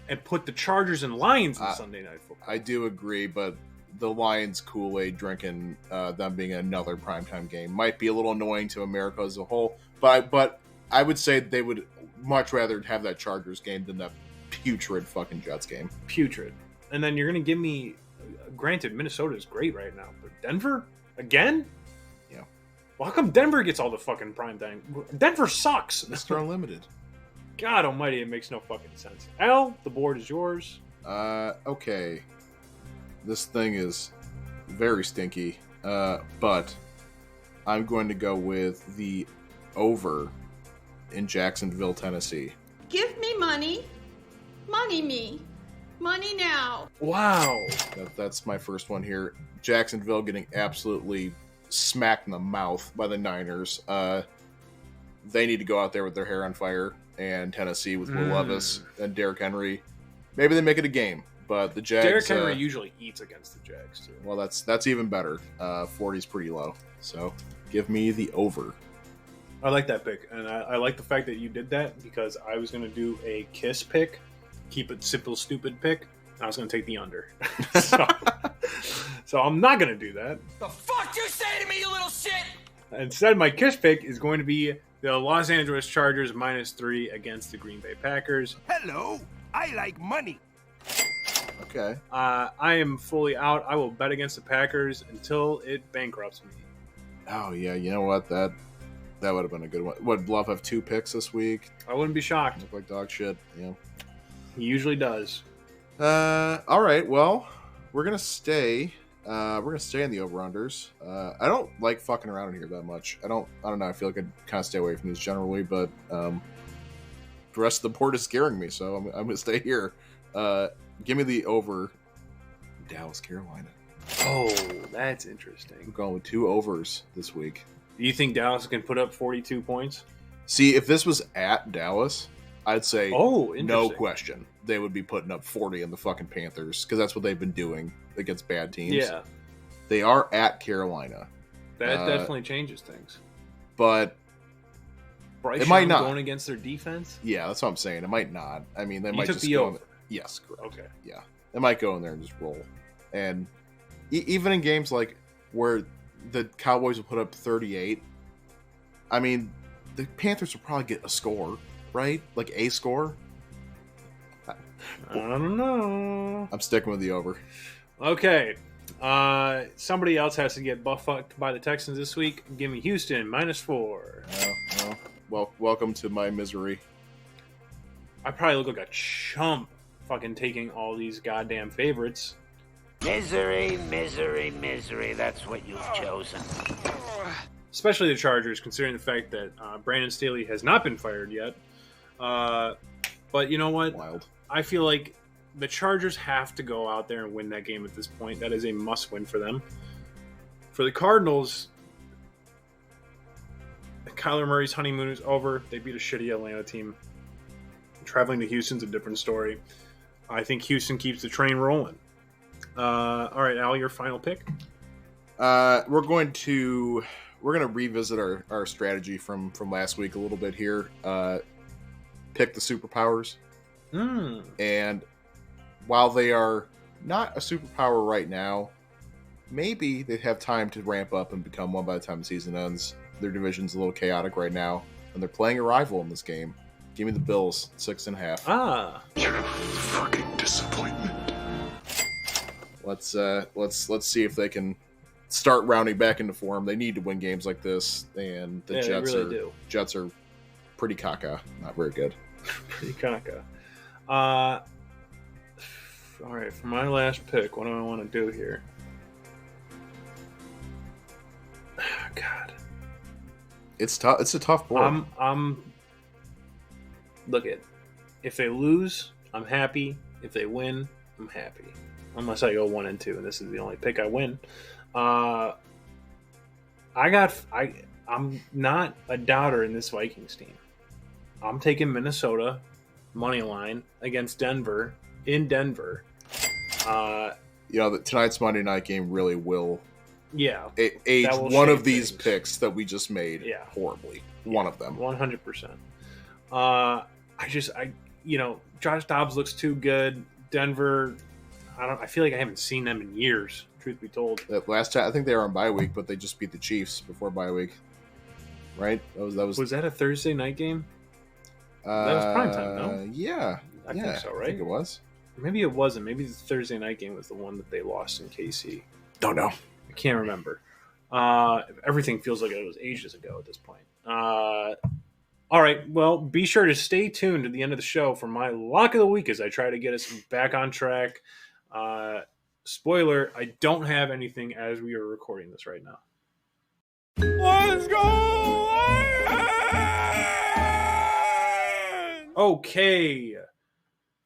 and put the Chargers and Lions in Sunday Night Football? I do agree, but the Lions Kool-Aid drinking, them being another primetime game, might be a little annoying to America as a whole. But I would say they would much rather have that Chargers game than that putrid fucking Jets game. Putrid. And then you're going to give me, granted, Minnesota is great right now, but Denver? Again? Yeah. Well, how come Denver gets all the fucking primetime? Denver sucks. Mr. Unlimited. God almighty, it makes no fucking sense. Al, the board is yours. Okay. This thing is very stinky, but I'm going to go with the over in Jacksonville, Tennessee. Give me money. Money me. Money now. Wow. That's my first one here. Jacksonville getting absolutely smacked in the mouth by the Niners. They need to go out there with their hair on fire, and Tennessee with Will Levis and Derrick Henry. Maybe they make it a game, but the Jags... Derrick Henry usually eats against the Jags, too. Well, that's even better. 40's pretty low, so give me the over. I like that pick, and I like the fact that you did that because I was going to do a kiss pick, keep it simple, stupid pick, and I was going to take the under. So I'm not going to do that. The fuck you say to me, you little shit? Instead, my kiss pick is going to be the Los Angeles Chargers -3 against the Green Bay Packers. Hello, I like money. Okay. I am fully out. I will bet against the Packers until it bankrupts me. Oh, yeah, you know what? That would have been a good one. Would Love have 2 picks this week? I wouldn't be shocked. Look like dog shit. Yeah. He usually does. All right. Well, we're gonna stay. We're gonna stay in the over/unders. I don't like fucking around in here that much. I don't know. I feel like I kind of stay away from these generally, but the rest of the board is scaring me, so I'm gonna stay here. Give me the over. Dallas, Carolina. Oh, that's interesting. I'm going with 2 overs this week. Do you think Dallas can put up 42 points? See, if this was at Dallas, I'd say no question they would be putting up 40 in the fucking Panthers because that's what they've been doing against bad teams. Yeah. They are at Carolina. That definitely changes things. But Bryce it might Young not. Going against their defense? Yeah, that's what I'm saying. It might not. I mean, they You might took just the go over. Yes, correct. Okay. Yeah. They might go in there and just roll. And even in games like where the Cowboys will put up 38, I mean, the Panthers will probably get a score, right? Like a score. I don't know. I'm sticking with the over. Okay. Somebody else has to get buff-fucked by the Texans this week. Give me Houston, -4. Well, welcome to my misery. I probably look like a chump fucking taking all these goddamn favorites. Misery, misery, misery. That's what you've chosen. Especially the Chargers, considering the fact that Brandon Staley has not been fired yet. But you know what? Wild. I feel like the Chargers have to go out there and win that game at this point. That is a must-win for them. For the Cardinals, Kyler Murray's honeymoon is over. They beat a shitty Atlanta team. Traveling to Houston's a different story. I think Houston keeps the train rolling. All right, Al, your final pick? We're going to revisit our strategy from last week a little bit here. Pick the superpowers. And while they are not a superpower right now, maybe they have time to ramp up and become one by the time the season ends. Their division's a little chaotic right now, and they're playing a rival in this game. Give me the Bills, 6.5. You're a fucking disappointment. Let's see if they can start rounding back into form. They need to win games like this, and the Jets are pretty caca, not very good. Pretty caca. All right, for my last pick, what do I want to do here? God, it's tough. It's a tough board. Look at. If they lose, I'm happy. If they win, I'm happy. Unless I go 1-2, and this is the only pick I win. I'm not a doubter in this Vikings team. I'm taking Minnesota money line against Denver in Denver. Tonight's Monday night game really will age will one of shape these things. picks that we just made horribly. One of them. 100%. Josh Dobbs looks too good. Denver, I feel like I haven't seen them in years, truth be told. Last time, I think they were on bye week, but they just beat the Chiefs before bye week. Right? Was that a Thursday night game? That was primetime, no? Yeah. I think so, right? I think it was. Maybe it wasn't. Maybe the Thursday night game was the one that they lost in KC. Don't know. I can't remember. Everything feels like it was ages ago at this point. All right. Well, be sure to stay tuned to the end of the show for my lock of the week as I try to get us back on track. Spoiler, I don't have anything as we are recording this right now. Let's go! Okay.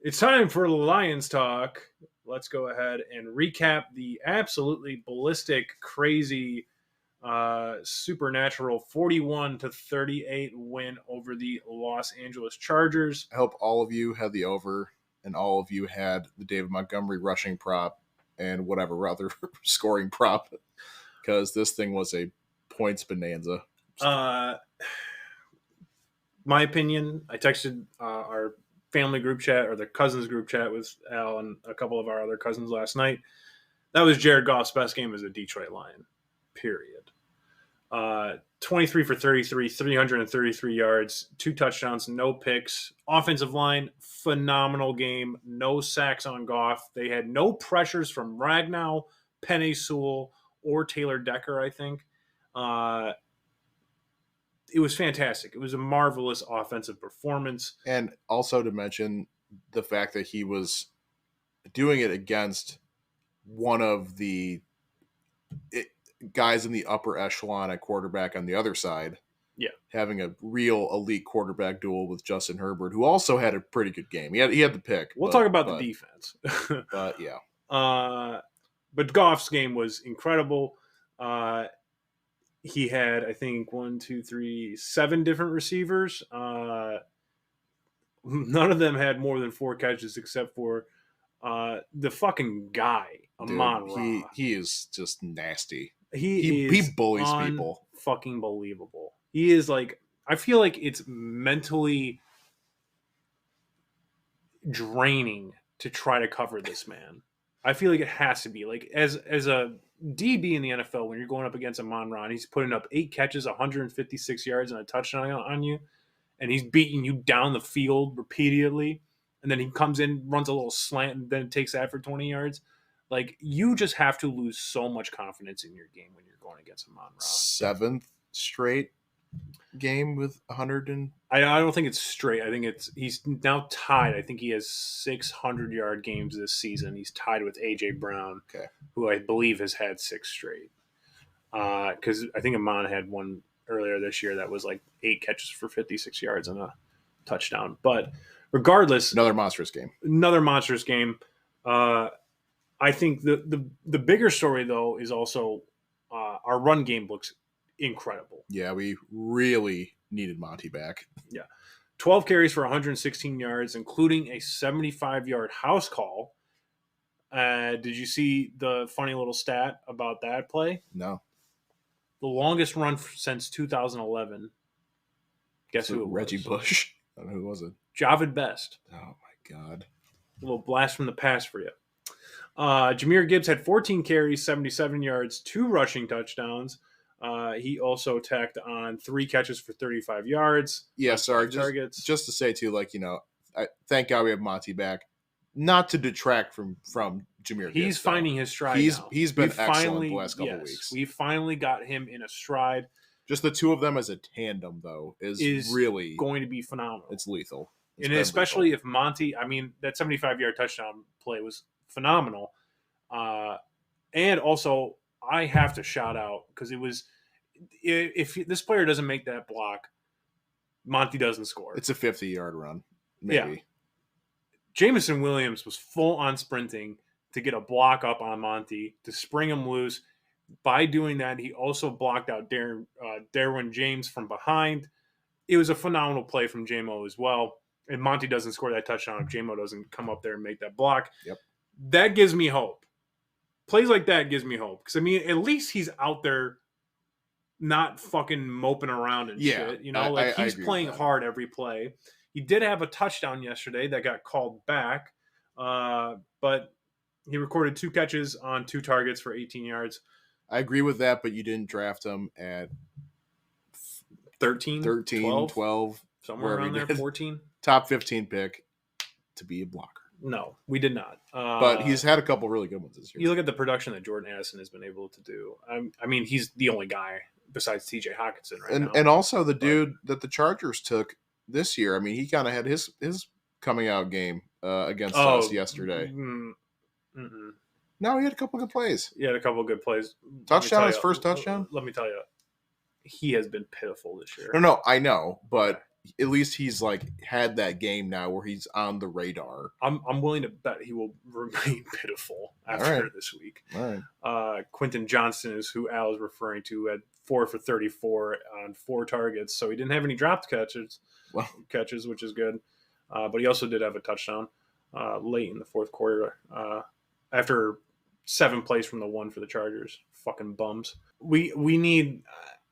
It's time for Lions Talk. Let's go ahead and recap the absolutely ballistic, crazy Supernatural 41-38 win over the Los Angeles Chargers. I hope all of you had the over and all of you had the David Montgomery rushing prop and whatever other scoring prop, because this thing was a points bonanza. My opinion, I texted our family group chat or the cousins group chat with Al and a couple of our other cousins last night. That was Jared Goff's best game as a Detroit Lion, period. 23 for 33, 333 yards, 2 touchdowns, no picks. Offensive line, phenomenal game. No sacks on Goff. They had no pressures from Ragnow, Penei Sewell, or Taylor Decker, I think. It was fantastic. It was a marvelous offensive performance. And also to mention the fact that he was doing it against one of the guys in the upper echelon at quarterback on the other side. Yeah. Having a real elite quarterback duel with Justin Herbert, who also had a pretty good game. He had the pick. We'll talk about the defense. But yeah. But Goff's game was incredible. He had, I think, 7 different receivers. None of them had more than 4 catches except for the fucking guy, Amon-Ra. He is just nasty. He bullies people. Fucking believable. He is like, I feel like it's mentally draining to try to cover this man. I feel like it has to be like as a DB in the NFL, when you're going up against Amon-Ra, he's putting up 8 catches, 156 yards, and a touchdown on you, and he's beating you down the field repeatedly, and then he comes in, runs a little slant, and then takes that for 20 yards. Like, you just have to lose so much confidence in your game when you're going against Amon-Ra. 7th straight game with 100 and... I don't think it's straight. I think he's now tied. I think he has 600-yard games this season. He's tied with A.J. Brown, who I believe has had 6 straight. Because I think Amon had one earlier this year that was like 8 catches for 56 yards and a touchdown. But regardless... Another monstrous game. I think the bigger story, though, is also our run game looks incredible. Yeah, we really needed Monty back. Yeah. 12 carries for 116 yards, including a 75-yard house call. Did you see the funny little stat about that play? No. The longest run since 2011. Guess who it was? Reggie Bush. I don't know who was it? Javid Best. Oh, my God. A little blast from the past for you. Jahmyr Gibbs had 14 carries, 77 yards, 2 rushing touchdowns. He also tacked on 3 catches for 35 yards. Yeah, sorry. Just to say, too, thank God we have Monty back. Not to detract from Jahmyr Gibbs. He's finding his stride now. He's been excellent the last couple of weeks. We finally got him in a stride. Just the two of them as a tandem, though, is really going to be phenomenal. It's lethal. And especially if Monty, that 75-yard touchdown play was phenomenal. And also, I have to shout out, because it was, if this player doesn't make that block, Monty doesn't score. It's a 50-yard run, maybe. Yeah. Jameson Williams was full on sprinting to get a block up on Monty, to spring him loose. By doing that, he also blocked out Derwin James from behind. It was a phenomenal play from J-Mo as well. And Monty doesn't score that touchdown if J-Mo doesn't come up there and make that block. Yep. That gives me hope. Plays like that gives me hope. Because, at least he's out there not fucking moping around and shit. He's playing hard every play. He did have a touchdown yesterday that got called back. But he recorded 2 catches on 2 targets for 18 yards. I agree with that, but you didn't draft him at 13, 12. Somewhere around there, 14. Top 15 pick to be a blocker. No, we did not. But he's had a couple really good ones this year. You look at the production that Jordan Addison has been able to do. He's the only guy besides TJ Hawkinson now. And also the dude that the Chargers took this year. He kind of had his coming out game against us yesterday. No, he had a couple good plays. He had a couple good plays. First touchdown? Let me tell you, he has been pitiful this year. No, I know, but at least he's like had that game now where he's on the radar. I'm willing to bet he will remain pitiful after this week. All right. Quentin Johnston is who Al is referring to, at 4 for 34 on 4 targets, so he didn't have any dropped catches, which is good. But he also did have a touchdown late in the fourth quarter after 7 plays from the 1 for the Chargers. Fucking bums. We need.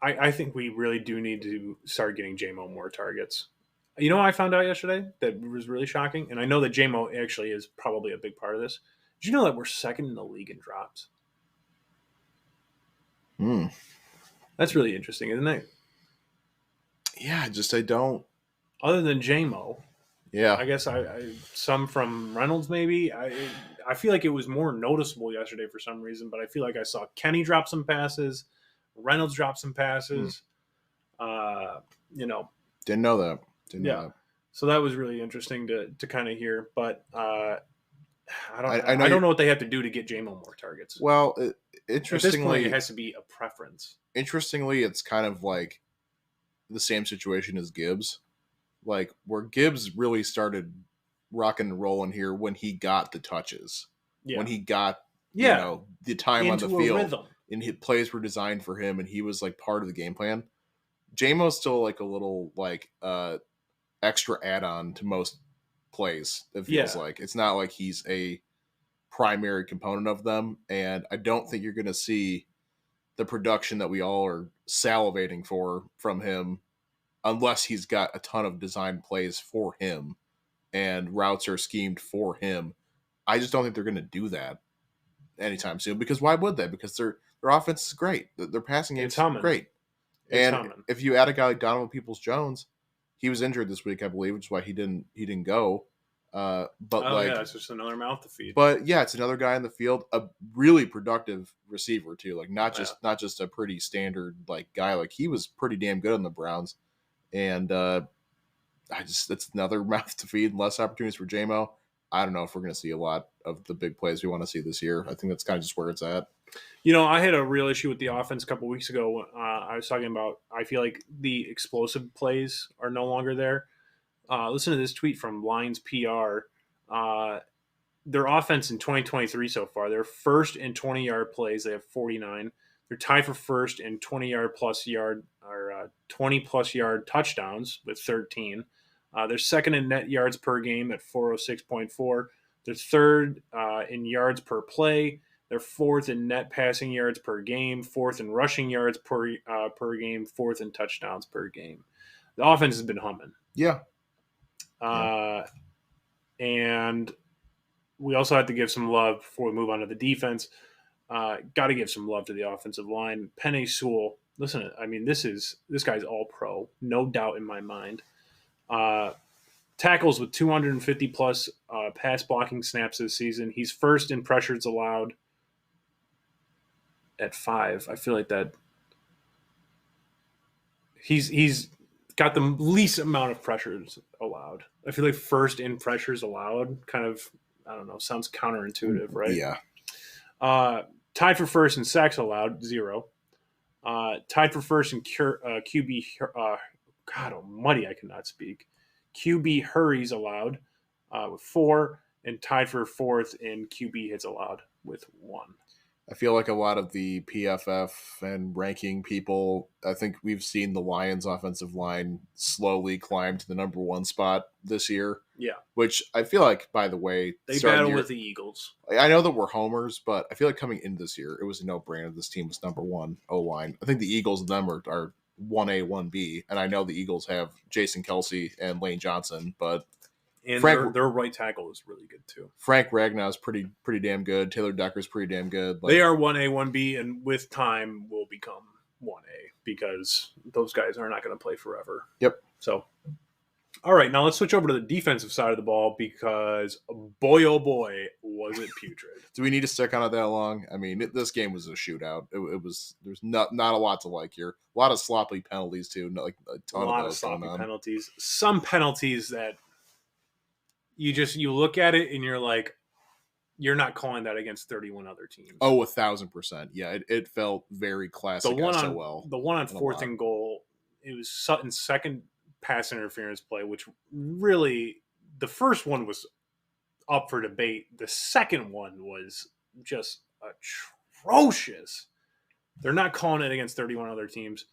I think we really do need to start getting J-Mo more targets. You know what I found out yesterday that was really shocking? And I know that J-Mo actually is probably a big part of this. Did you know that we're second in the league in drops? That's really interesting, isn't it? Yeah, I don't. Other than J-Mo. Yeah. I guess I some from Reynolds maybe. I feel like it was more noticeable yesterday for some reason, but I feel like I saw Kenny drop some passes. Reynolds dropped some passes. Didn't know that. Didn't know that. So that was really interesting to kind of hear. But I don't know what they have to do to get J-Mo more targets. Well, interestingly, at this point, it has to be a preference. Interestingly, it's kind of like the same situation as Gibbs. Like where Gibbs really started rocking and rolling here when he got the touches. Yeah. When he got the time into on the field. Rhythm. And his plays were designed for him, and he was like part of the game plan. J-Mo's still like a little like extra add-on to most plays. It feels like it's not like he's a primary component of them, and I don't think you're going to see the production that we all are salivating for from him unless he's got a ton of design plays for him and routes are schemed for him. I just don't think they're going to do that anytime soon, because why would they? Because their offense is great. Their passing game is great. If you add a guy like Donovan Peoples-Jones, he was injured this week, I believe, which is why he didn't go. It's just another mouth to feed. But yeah, it's another guy in the field, a really productive receiver too. Like not just a pretty standard like guy. Like he was pretty damn good on the Browns, and it's another mouth to feed. Less opportunities for J-Mo. I don't know if we're going to see a lot of the big plays we want to see this year. I think that's kind of just where it's at. I had a real issue with the offense a couple weeks ago. I was talking about, I feel like the explosive plays are no longer there. Listen to this tweet from Lions PR. Their offense in 2023 so far, they're first in 20-yard plays. They have 49. They're tied for first in 20-plus yard touchdowns with 13. They're second in net yards per game at 406.4. They're third in yards per play. They're fourth in net passing yards per game, fourth in rushing yards per game, fourth in touchdowns per game. The offense has been humming. Yeah. And we also have to give some love before we move on to the defense. Got to give some love to the offensive line. Penei Sewell, listen, I mean, this guy's all pro, no doubt in my mind. Tackles with 250 plus pass blocking snaps this season. He's first in pressures allowed at 5. I feel like that he's got the least amount of pressures allowed. I feel like first in pressures allowed kind of, I don't know, sounds counterintuitive, right? Yeah. Tied for first in sacks allowed, 0. Tied for first in QB, God almighty, I cannot speak. QB hurries allowed with 4, and tied for fourth in QB hits allowed with 1. I feel like a lot of the PFF and ranking people, I think we've seen the Lions offensive line slowly climb to the number 1 spot this year. Yeah. Which I feel like, by the way, they battle with the Eagles. I know that we're homers, but I feel like coming into this year, it was a no-brainer. This team was number 1 O-line. I think the Eagles and them are 1A, 1B, and I know the Eagles have Jason Kelsey and Lane Johnson, but and their right tackle is really good too. Frank Ragnow is pretty damn good. Taylor Decker's pretty damn good. They are 1A, 1B, and with time will become 1A because those guys are not going to play forever. Yep. So, all right, now let's switch over to the defensive side of the ball because boy, oh boy, was it putrid. Do we need to stick on it that long? I mean, this game was a shootout. It was. There's not a lot to like here. A lot of sloppy penalties too. Like a ton of those sloppy penalties. Some penalties that you look at it and you're like, you're not calling that against 31 other teams. Oh, 1,000%. Yeah, it felt very classic. The one on 4th and goal, it was Sutton's second pass interference play, which really, the first one was up for debate. The second one was just atrocious. They're not calling it against 31 other teams.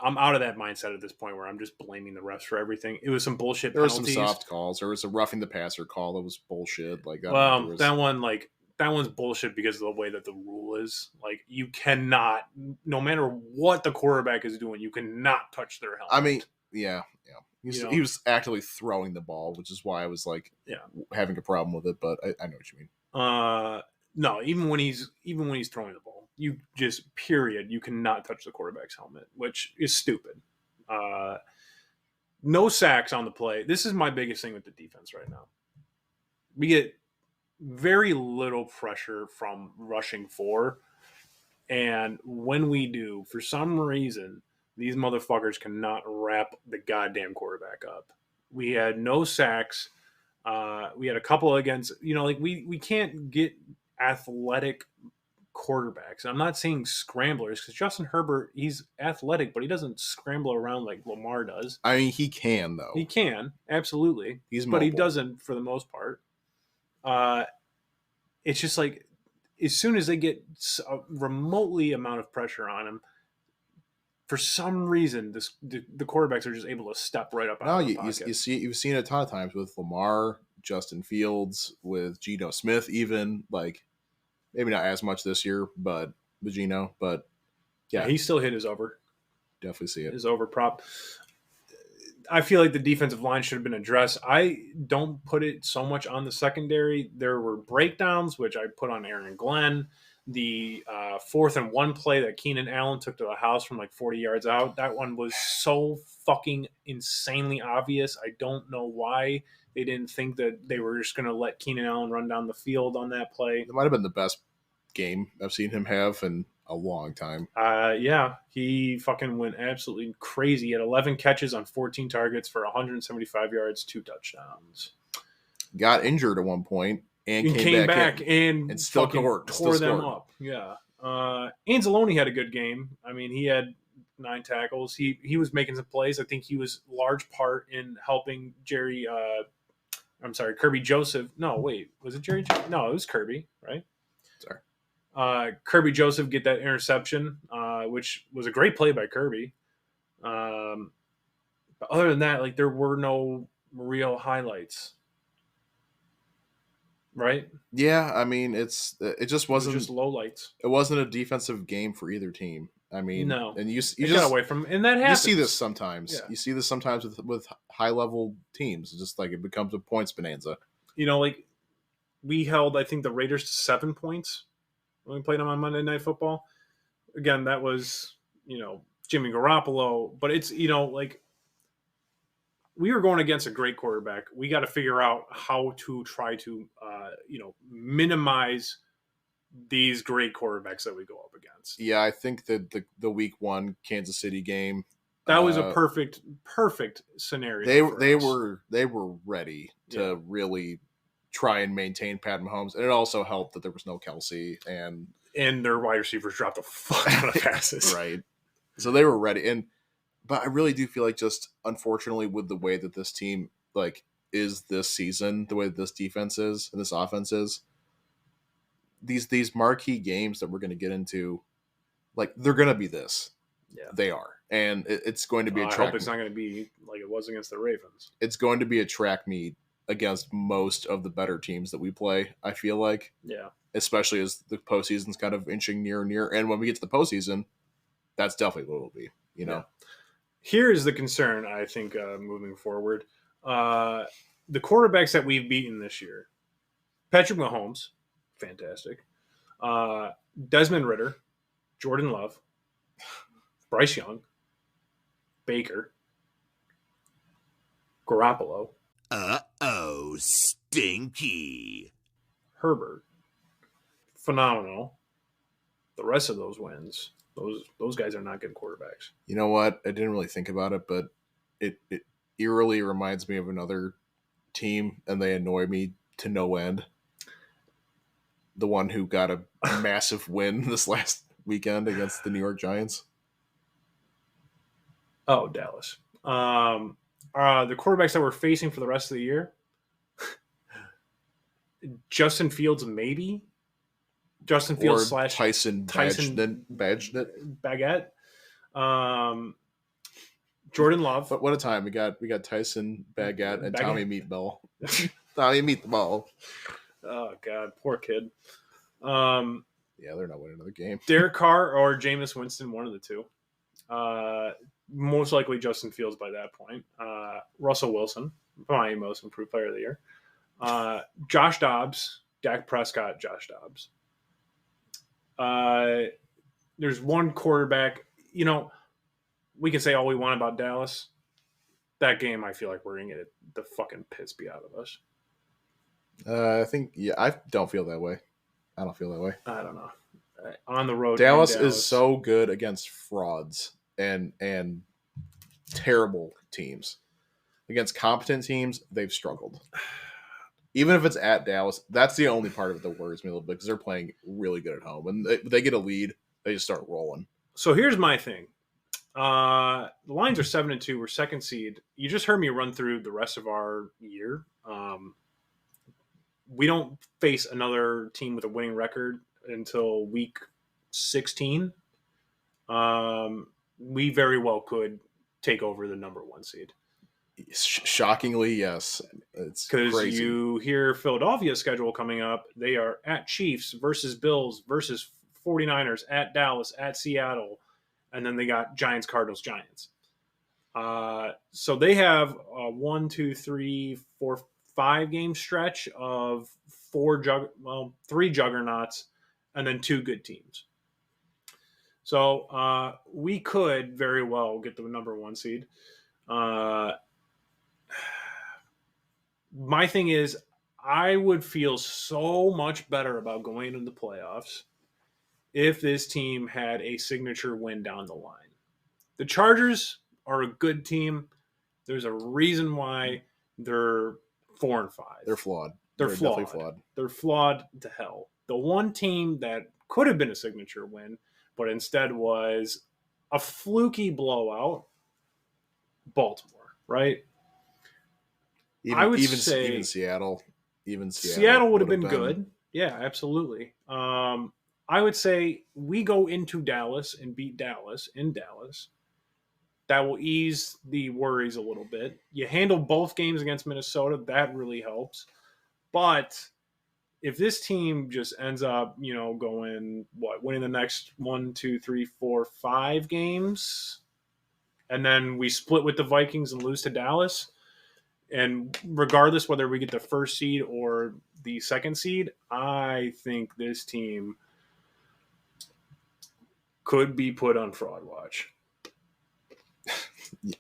I'm out of that mindset at this point where I'm just blaming the refs for everything. It was some bullshit penalties. There were some soft calls. There was a roughing the passer call that was bullshit. Like that. Well, that one's bullshit because of the way that the rule is. Like, you cannot, no matter what the quarterback is doing, you cannot touch their helmet. I mean, yeah. He was actively throwing the ball, which is why I was like, having a problem with it. But I know what you mean. No, even when he's throwing the ball, you just period. You cannot touch the quarterback's helmet, which is stupid. No sacks on the play. This is my biggest thing with the defense right now. We get very little pressure from rushing 4, and when we do, for some reason, these motherfuckers cannot wrap the goddamn quarterback up. We had no sacks. We had a couple against, we can't get athletic quarterbacks. I'm not saying scramblers, because Justin Herbert, he's athletic, but he doesn't scramble around like Lamar does. I mean, he can, though. He can, absolutely. He's but he mobile. doesn't for the most part. It's just like, as soon as they get a remotely amount of pressure on him, for some reason, the quarterbacks are just able to step right up out of the pocket. You've seen it a ton of times with Lamar, Justin Fields, with Geno Smith, even, like, maybe not as much this year, but with Geno, but yeah, he still hit his over. Definitely see it. His over prop. I feel like the defensive line should have been addressed. I don't put it so much on the secondary. There were breakdowns, which I put on Aaron Glenn. The 4th and 1 play that Keenan Allen took to the house from like 40 yards out, that one was so fucking insanely obvious. I don't know why they didn't think that they were just going to let Keenan Allen run down the field on that play. It might have been the best game I've seen him have in a long time. Yeah, he fucking went absolutely crazy. He had 11 catches on 14 targets for 175 yards, 2 touchdowns. Got injured at one point and came back and still tore them up. Yeah. Anzalone had a good game. I mean, he had 9 tackles. He was making some plays. I think he was large part in helping Kirby Joseph. No, wait, was it Jerry? No, it was Kirby, right? Sorry. Kirby Joseph get that interception, which was a great play by Kirby. But other than that, like, there were no real highlights. Right? Yeah, I mean, it just wasn't. It was just lowlights. It wasn't a defensive game for either team. I mean, no, and you just got away from, and that happens. You see this sometimes. Yeah. You see this sometimes with high level teams. It's just like it becomes a points bonanza. Like, we held, I think, the Raiders to 7 points when we played them on Monday Night Football. Again, that was Jimmy Garoppolo, but it's like, we were going against a great quarterback. We got to figure out how to try to minimize these great quarterbacks that we go up against. Yeah, I think that the week 1 Kansas City game, that was a perfect scenario. They were ready to really try and maintain Pat Mahomes, and it also helped that there was no Kelsey and their wide receivers dropped a fuck ton of passes. Right. So they were ready, but I really do feel like, just unfortunately, with the way that this team is this season, the way that this defense is and this offense is, these marquee games that we're going to get into, they're going to be this. Yeah, they are, and it's going to be a track. I hope it's not going to be like it was against the Ravens. It's going to be a track meet against most of the better teams that we play. I feel like, especially as the postseason's kind of inching near and near, and when we get to the postseason, that's definitely what it'll be. Yeah. Here's the concern, I think, moving forward. The quarterbacks that we've beaten this year: Patrick Mahomes, fantastic. Desmond Ridder, Jordan Love, Bryce Young, Baker, Garoppolo. Stinky. Herbert. Phenomenal. The rest of those wins, those guys are not good quarterbacks. You know what? I didn't really think about it, but it eerily reminds me of another team, and they annoy me to no end. The one who got a massive win this last weekend against the New York Giants. Oh, Dallas. The quarterbacks that we're facing for the rest of the year, Justin Fields, maybe. Justin Fields slash Tyson Badgett. Jordan Love. But what a time we got Tyson Baguette and Tommy Meatball. Tommy Meatball. Oh God, poor kid. Yeah, they're not winning another game. Derek Carr or Jameis Winston, one of the two. Most likely Justin Fields by that point. Russell Wilson, probably most improved player of the year. Josh Dobbs, Dak Prescott, Josh Dobbs. There's one quarterback. You know, we can say all we want about Dallas. That game, I feel like we're going to get the fucking piss beat out of us. I think, I don't feel that way. I don't feel that way. I don't know. On the road, Dallas is so good against frauds and terrible teams. Against competent teams, they've struggled. Even if it's at Dallas, that's the only part of it that worries me a little bit because they're playing really good at home. And they get a lead, they just start rolling. So here's my thing. The Lions are 7-2. We're second seed. You just heard me run through the rest of our year. We don't face another team with a winning record until week 16. We very well could take over the number 1 seed. Shockingly, yes. It's because you hear Philadelphia's schedule coming up. They are at Chiefs versus Bills versus 49ers, at Dallas, at Seattle, and then they got Giants, Cardinals, Giants. So they have a 5 game stretch of 3 juggernauts and then 2 good teams. So we could very well get the number 1 seed. My thing is, I would feel so much better about going into the playoffs if this team had a signature win down the line. The Chargers are a good team. There's a reason why they're 4-5. They're flawed. They're flawed. Definitely flawed. They're flawed to hell. The one team that could have been a signature win, but instead was a fluky blowout, Baltimore, right? Even Seattle. Seattle would have been good. Yeah, absolutely. I would say we go into Dallas and beat Dallas in Dallas. That will ease the worries a little bit. You handle both games against Minnesota. That really helps. But if this team just ends up, winning the next 1, 2, 3, 4, 5 games, and then we split with the Vikings and lose to Dallas, and regardless whether we get the 1st seed or the 2nd seed, I think this team could be put on fraud watch.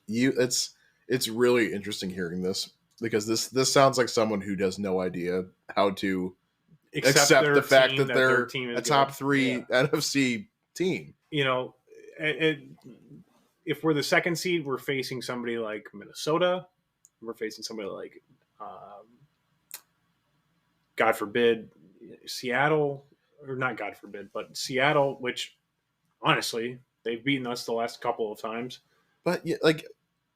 It's really interesting hearing this because this sounds like someone who has no idea how to accept the fact that they're a top 3 NFC team. If we're the 2nd seed, we're facing somebody like Minnesota. We're facing somebody like, God forbid, Seattle, or not God forbid, but Seattle, which honestly, they've beaten us the last couple of times. But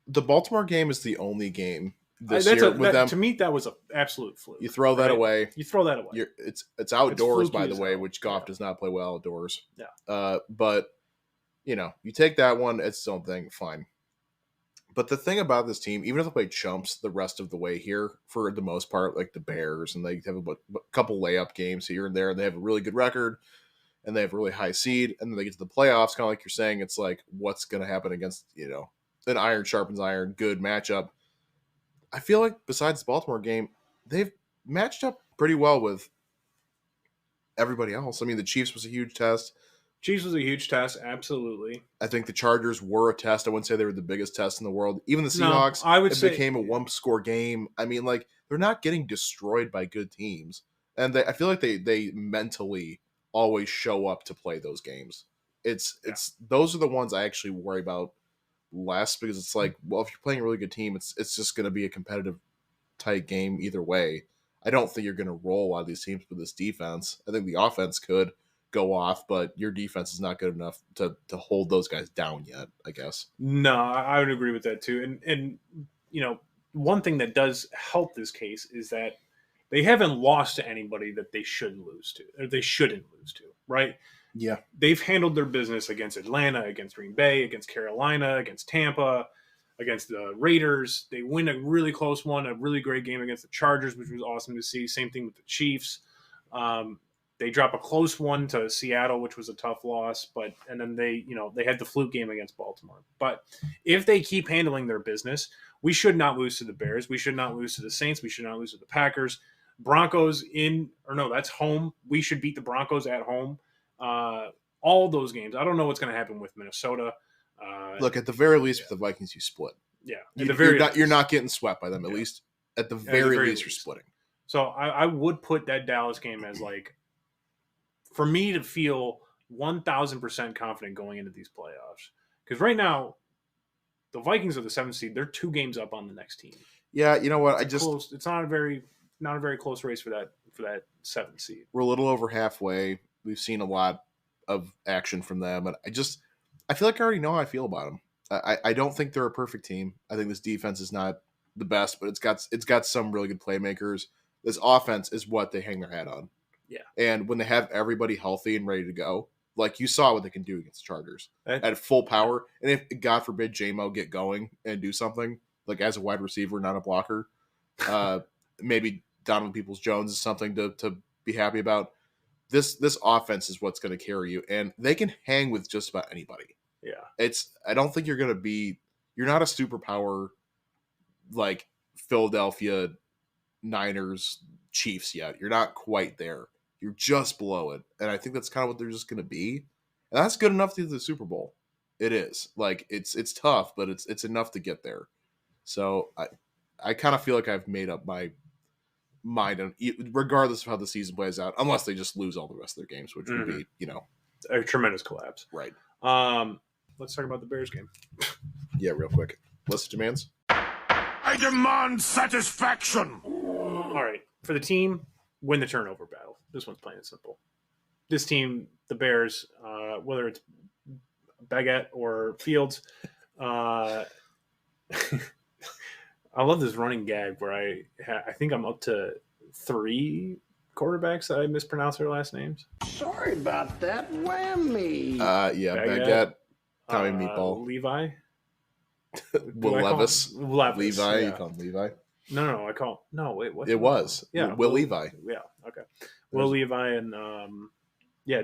the Baltimore game is the only game this year with them. To me, that was an absolute fluke. You throw that away. It's outdoors, by the way, which Goff does not play well outdoors. Yeah. But you take that one, it's its own thing, fine. But the thing about this team, even if they play chumps the rest of the way here, for the most part, like the Bears, and they have a couple layup games here and there, and they have a really good record, and they have a really high seed, and then they get to the playoffs, kind of like you're saying, it's like, what's going to happen against, an iron sharpens iron, good matchup. I feel like besides the Baltimore game, they've matched up pretty well with everybody else. I mean, the Chiefs was a huge test. Absolutely. I think the Chargers were a test. I wouldn't say they were the biggest test in the world. Even the Seahawks, it became a one-score game. I mean, they're not getting destroyed by good teams. And I feel like they mentally always show up to play those games. Those are the ones I actually worry about less because it's like, well, if you're playing a really good team, it's just going to be a competitive, tight game either way. I don't think you're going to roll a lot of these teams with this defense. I think the offense could. go off, but your defense is not good enough to hold those guys down yet, I guess. No, I would agree with that too. And one thing that does help this case is that they haven't lost to anybody that they shouldn't lose to, or they shouldn't lose to, right? Yeah. They've handled their business against Atlanta, against Green Bay, against Carolina, against Tampa, against the Raiders. They win a really close one, a really great game against the Chargers, which was awesome to see. Same thing with the Chiefs. They drop a close one to Seattle, which was a tough loss, and then they had the fluke game against Baltimore. But if they keep handling their business, we should not lose to the Bears. We should not lose to the Saints. We should not lose to the Packers. Broncos that's home. We should beat the Broncos at home. All those games. I don't know what's going to happen with Minnesota. Look, at the very least, with the Vikings, you split. Yeah, you're not getting swept by them. At least, at the very least, you're splitting. So I would put that Dallas game as like, for me to feel 1,000% confident going into these playoffs, because right now, the Vikings are the 7th seed. They're 2 games up on the next team. Yeah, you know what? It's not a very close race for that 7th seed. We're a little over halfway. We've seen a lot of action from them, and I feel like I already know how I feel about them. I don't think they're a perfect team. I think this defense is not the best, but it's got some really good playmakers. This offense is what they hang their hat on. Yeah. And when they have everybody healthy and ready to go, like you saw what they can do against the Chargers at full power. And if, God forbid, J-Mo get going and do something, like as a wide receiver, not a blocker, maybe Donovan Peoples-Jones is something to be happy about. This offense is what's going to carry you, and they can hang with just about anybody. Yeah. I don't think you're not a superpower like Philadelphia Niners Chiefs yet. You're not quite there. You're just below it. And I think that's kind of what they're just going to be. And that's good enough to do the Super Bowl. It is. Like, it's tough, but it's enough to get there. So I kind of feel like I've made up my mind, regardless of how the season plays out, unless they just lose all the rest of their games, which would be, a tremendous collapse. Right. Let's talk about the Bears game. Yeah, real quick. List of demands. I demand satisfaction. All right. For the team, win the turnover battle. This one's plain and simple. This team, the Bears, whether it's Baguette or Fields, I love this running gag where I think I'm up to 3 quarterbacks that I mispronounce their last names. Sorry about that. Whammy. Yeah, Baguette, Tommy Meatball, Levi, Will Levis, Levi. Yeah. You call him Levi? No. I call wait. What? It was Will Levi. Yeah. Okay. Will Levi and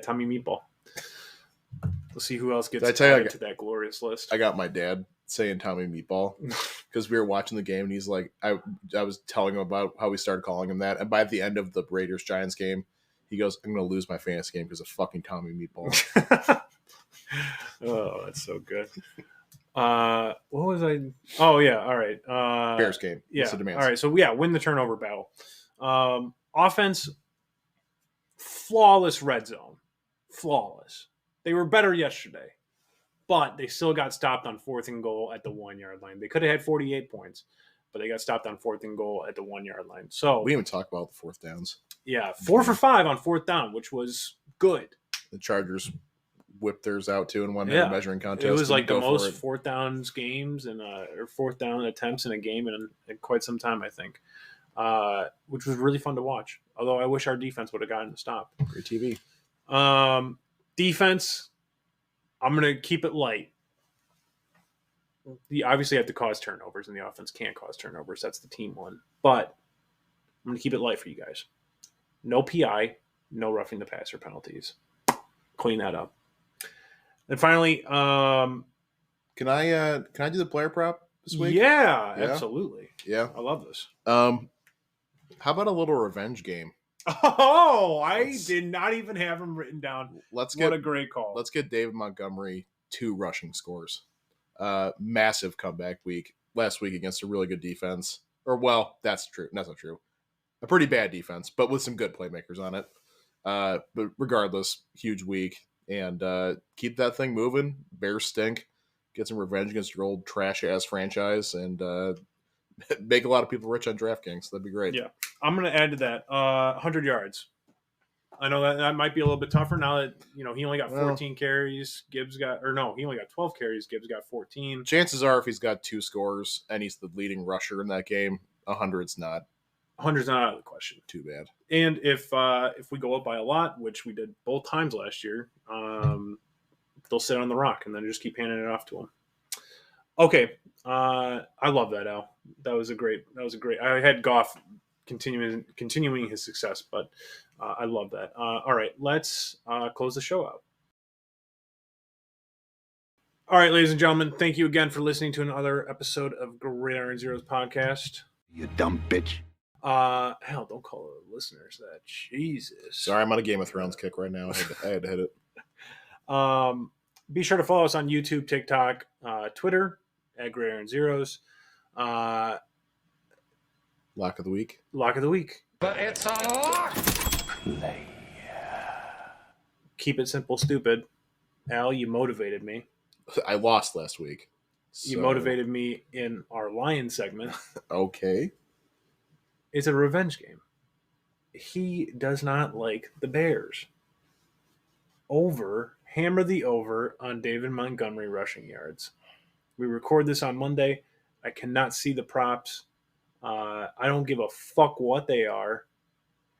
Tommy Meatball. We'll see who else gets added to that glorious list. I got my dad saying Tommy Meatball because we were watching the game and he's like, I was telling him about how we started calling him that, and by the end of the Raiders Giants game, he goes, "I'm going to lose my fantasy game because of fucking Tommy Meatball." Oh, that's so good. What was I? Oh yeah, all right. Bears game. Yeah. All right. So win the turnover battle. Offense, flawless red zone, flawless. They were better yesterday, but they still got stopped on 4th and goal at the 1-yard line. They could have had 48 points, but they got stopped on 4th and goal at the 1-yard line. So we didn't even talk about the 4th downs. Yeah, 4 for 5 on 4th down, which was good. The Chargers whipped theirs out too and won their measuring contest. It was like the most 4th downs games and or 4th down attempts in a game in quite some time, I think, which was really fun to watch. Although I wish our defense would have gotten the stop. Great TV. Defense, I'm going to keep it light. You obviously have to cause turnovers, and the offense can't cause turnovers. That's the team one. But I'm going to keep it light for you guys. No PI, no roughing the passer penalties. Clean that up. And finally, can I do the player prop this week? Yeah, absolutely. Yeah. I love this. How about a little revenge game? Oh, I did not even have him written down. What a great call. Let's get David Montgomery 2 rushing scores. Massive comeback week last week against a really good defense. Or, well, that's true. That's not true. A pretty bad defense, but with some good playmakers on it. But regardless, huge week. And keep that thing moving. Bears stink. Get some revenge against your old trash-ass franchise. And make a lot of people rich on DraftKings. That'd be great. Yeah. I'm going to add to that 100 yards. I know that might be a little bit tougher now that, he only got 14 carries. He only got 12 carries. Gibbs got 14. Chances are if he's got 2 scores and he's the leading rusher in that game, 100's not. 100's not out of the question. Too bad. And if we go up by a lot, which we did both times last year, they'll sit on the rock and then just keep handing it off to him. Okay. I love that, Al. That was a great. I had Goff continuing his success, but I love that. All right, let's close the show out. All right, ladies and gentlemen, thank you again for listening to another episode of Gridiron Zeroes podcast. You dumb bitch. Hell, don't call the listeners that. Jesus. Sorry, I'm on a Game of Thrones kick right now. I had to hit it. Be sure to follow us on YouTube, TikTok, Twitter at Gridiron Zeroes. Lock of the week. But it's a lock. Keep it simple, stupid. Al, you motivated me. I lost last week. So. You motivated me in our Lion segment. Okay. It's a revenge game. He does not like the Bears. Hammer the over on David Montgomery rushing yards. We record this on Monday. I cannot see the props. I don't give a fuck what they are.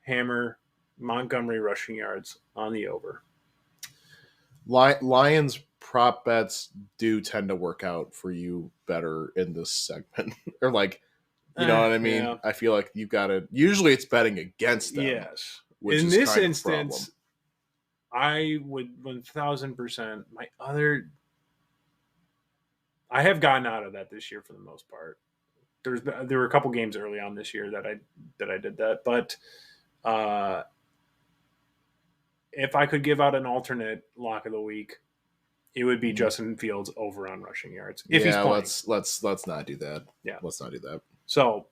Hammer Montgomery rushing yards on the over. Lions prop bets do tend to work out for you better in this segment. Or you know what I mean? Yeah. I feel like you've got to. Usually it's betting against them. Yes. In this instance, I would 1000%. I have gotten out of that this year for the most part. There were a couple games early on this year that I did that, but if I could give out an alternate lock of the week, it would be Justin Fields over on rushing yards. If he's playing. let's not do that. Yeah, let's not do that. So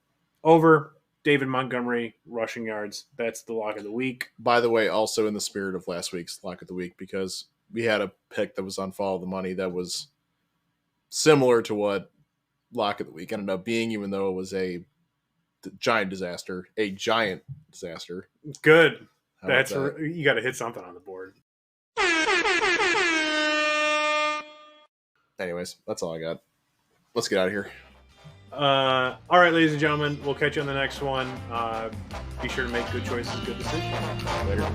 over David Montgomery rushing yards. That's the lock of the week. By the way, also in the spirit of last week's lock of the week, because we had a pick that was on Follow the Money that was similar to what lock of the week ended up being, even though it was a giant disaster. Good. That's you got to hit something on the board. Anyways, that's all I got. Let's get out of here. All right, ladies and gentlemen, we'll catch you on the next one. Be sure to make good choices, good decisions. Later.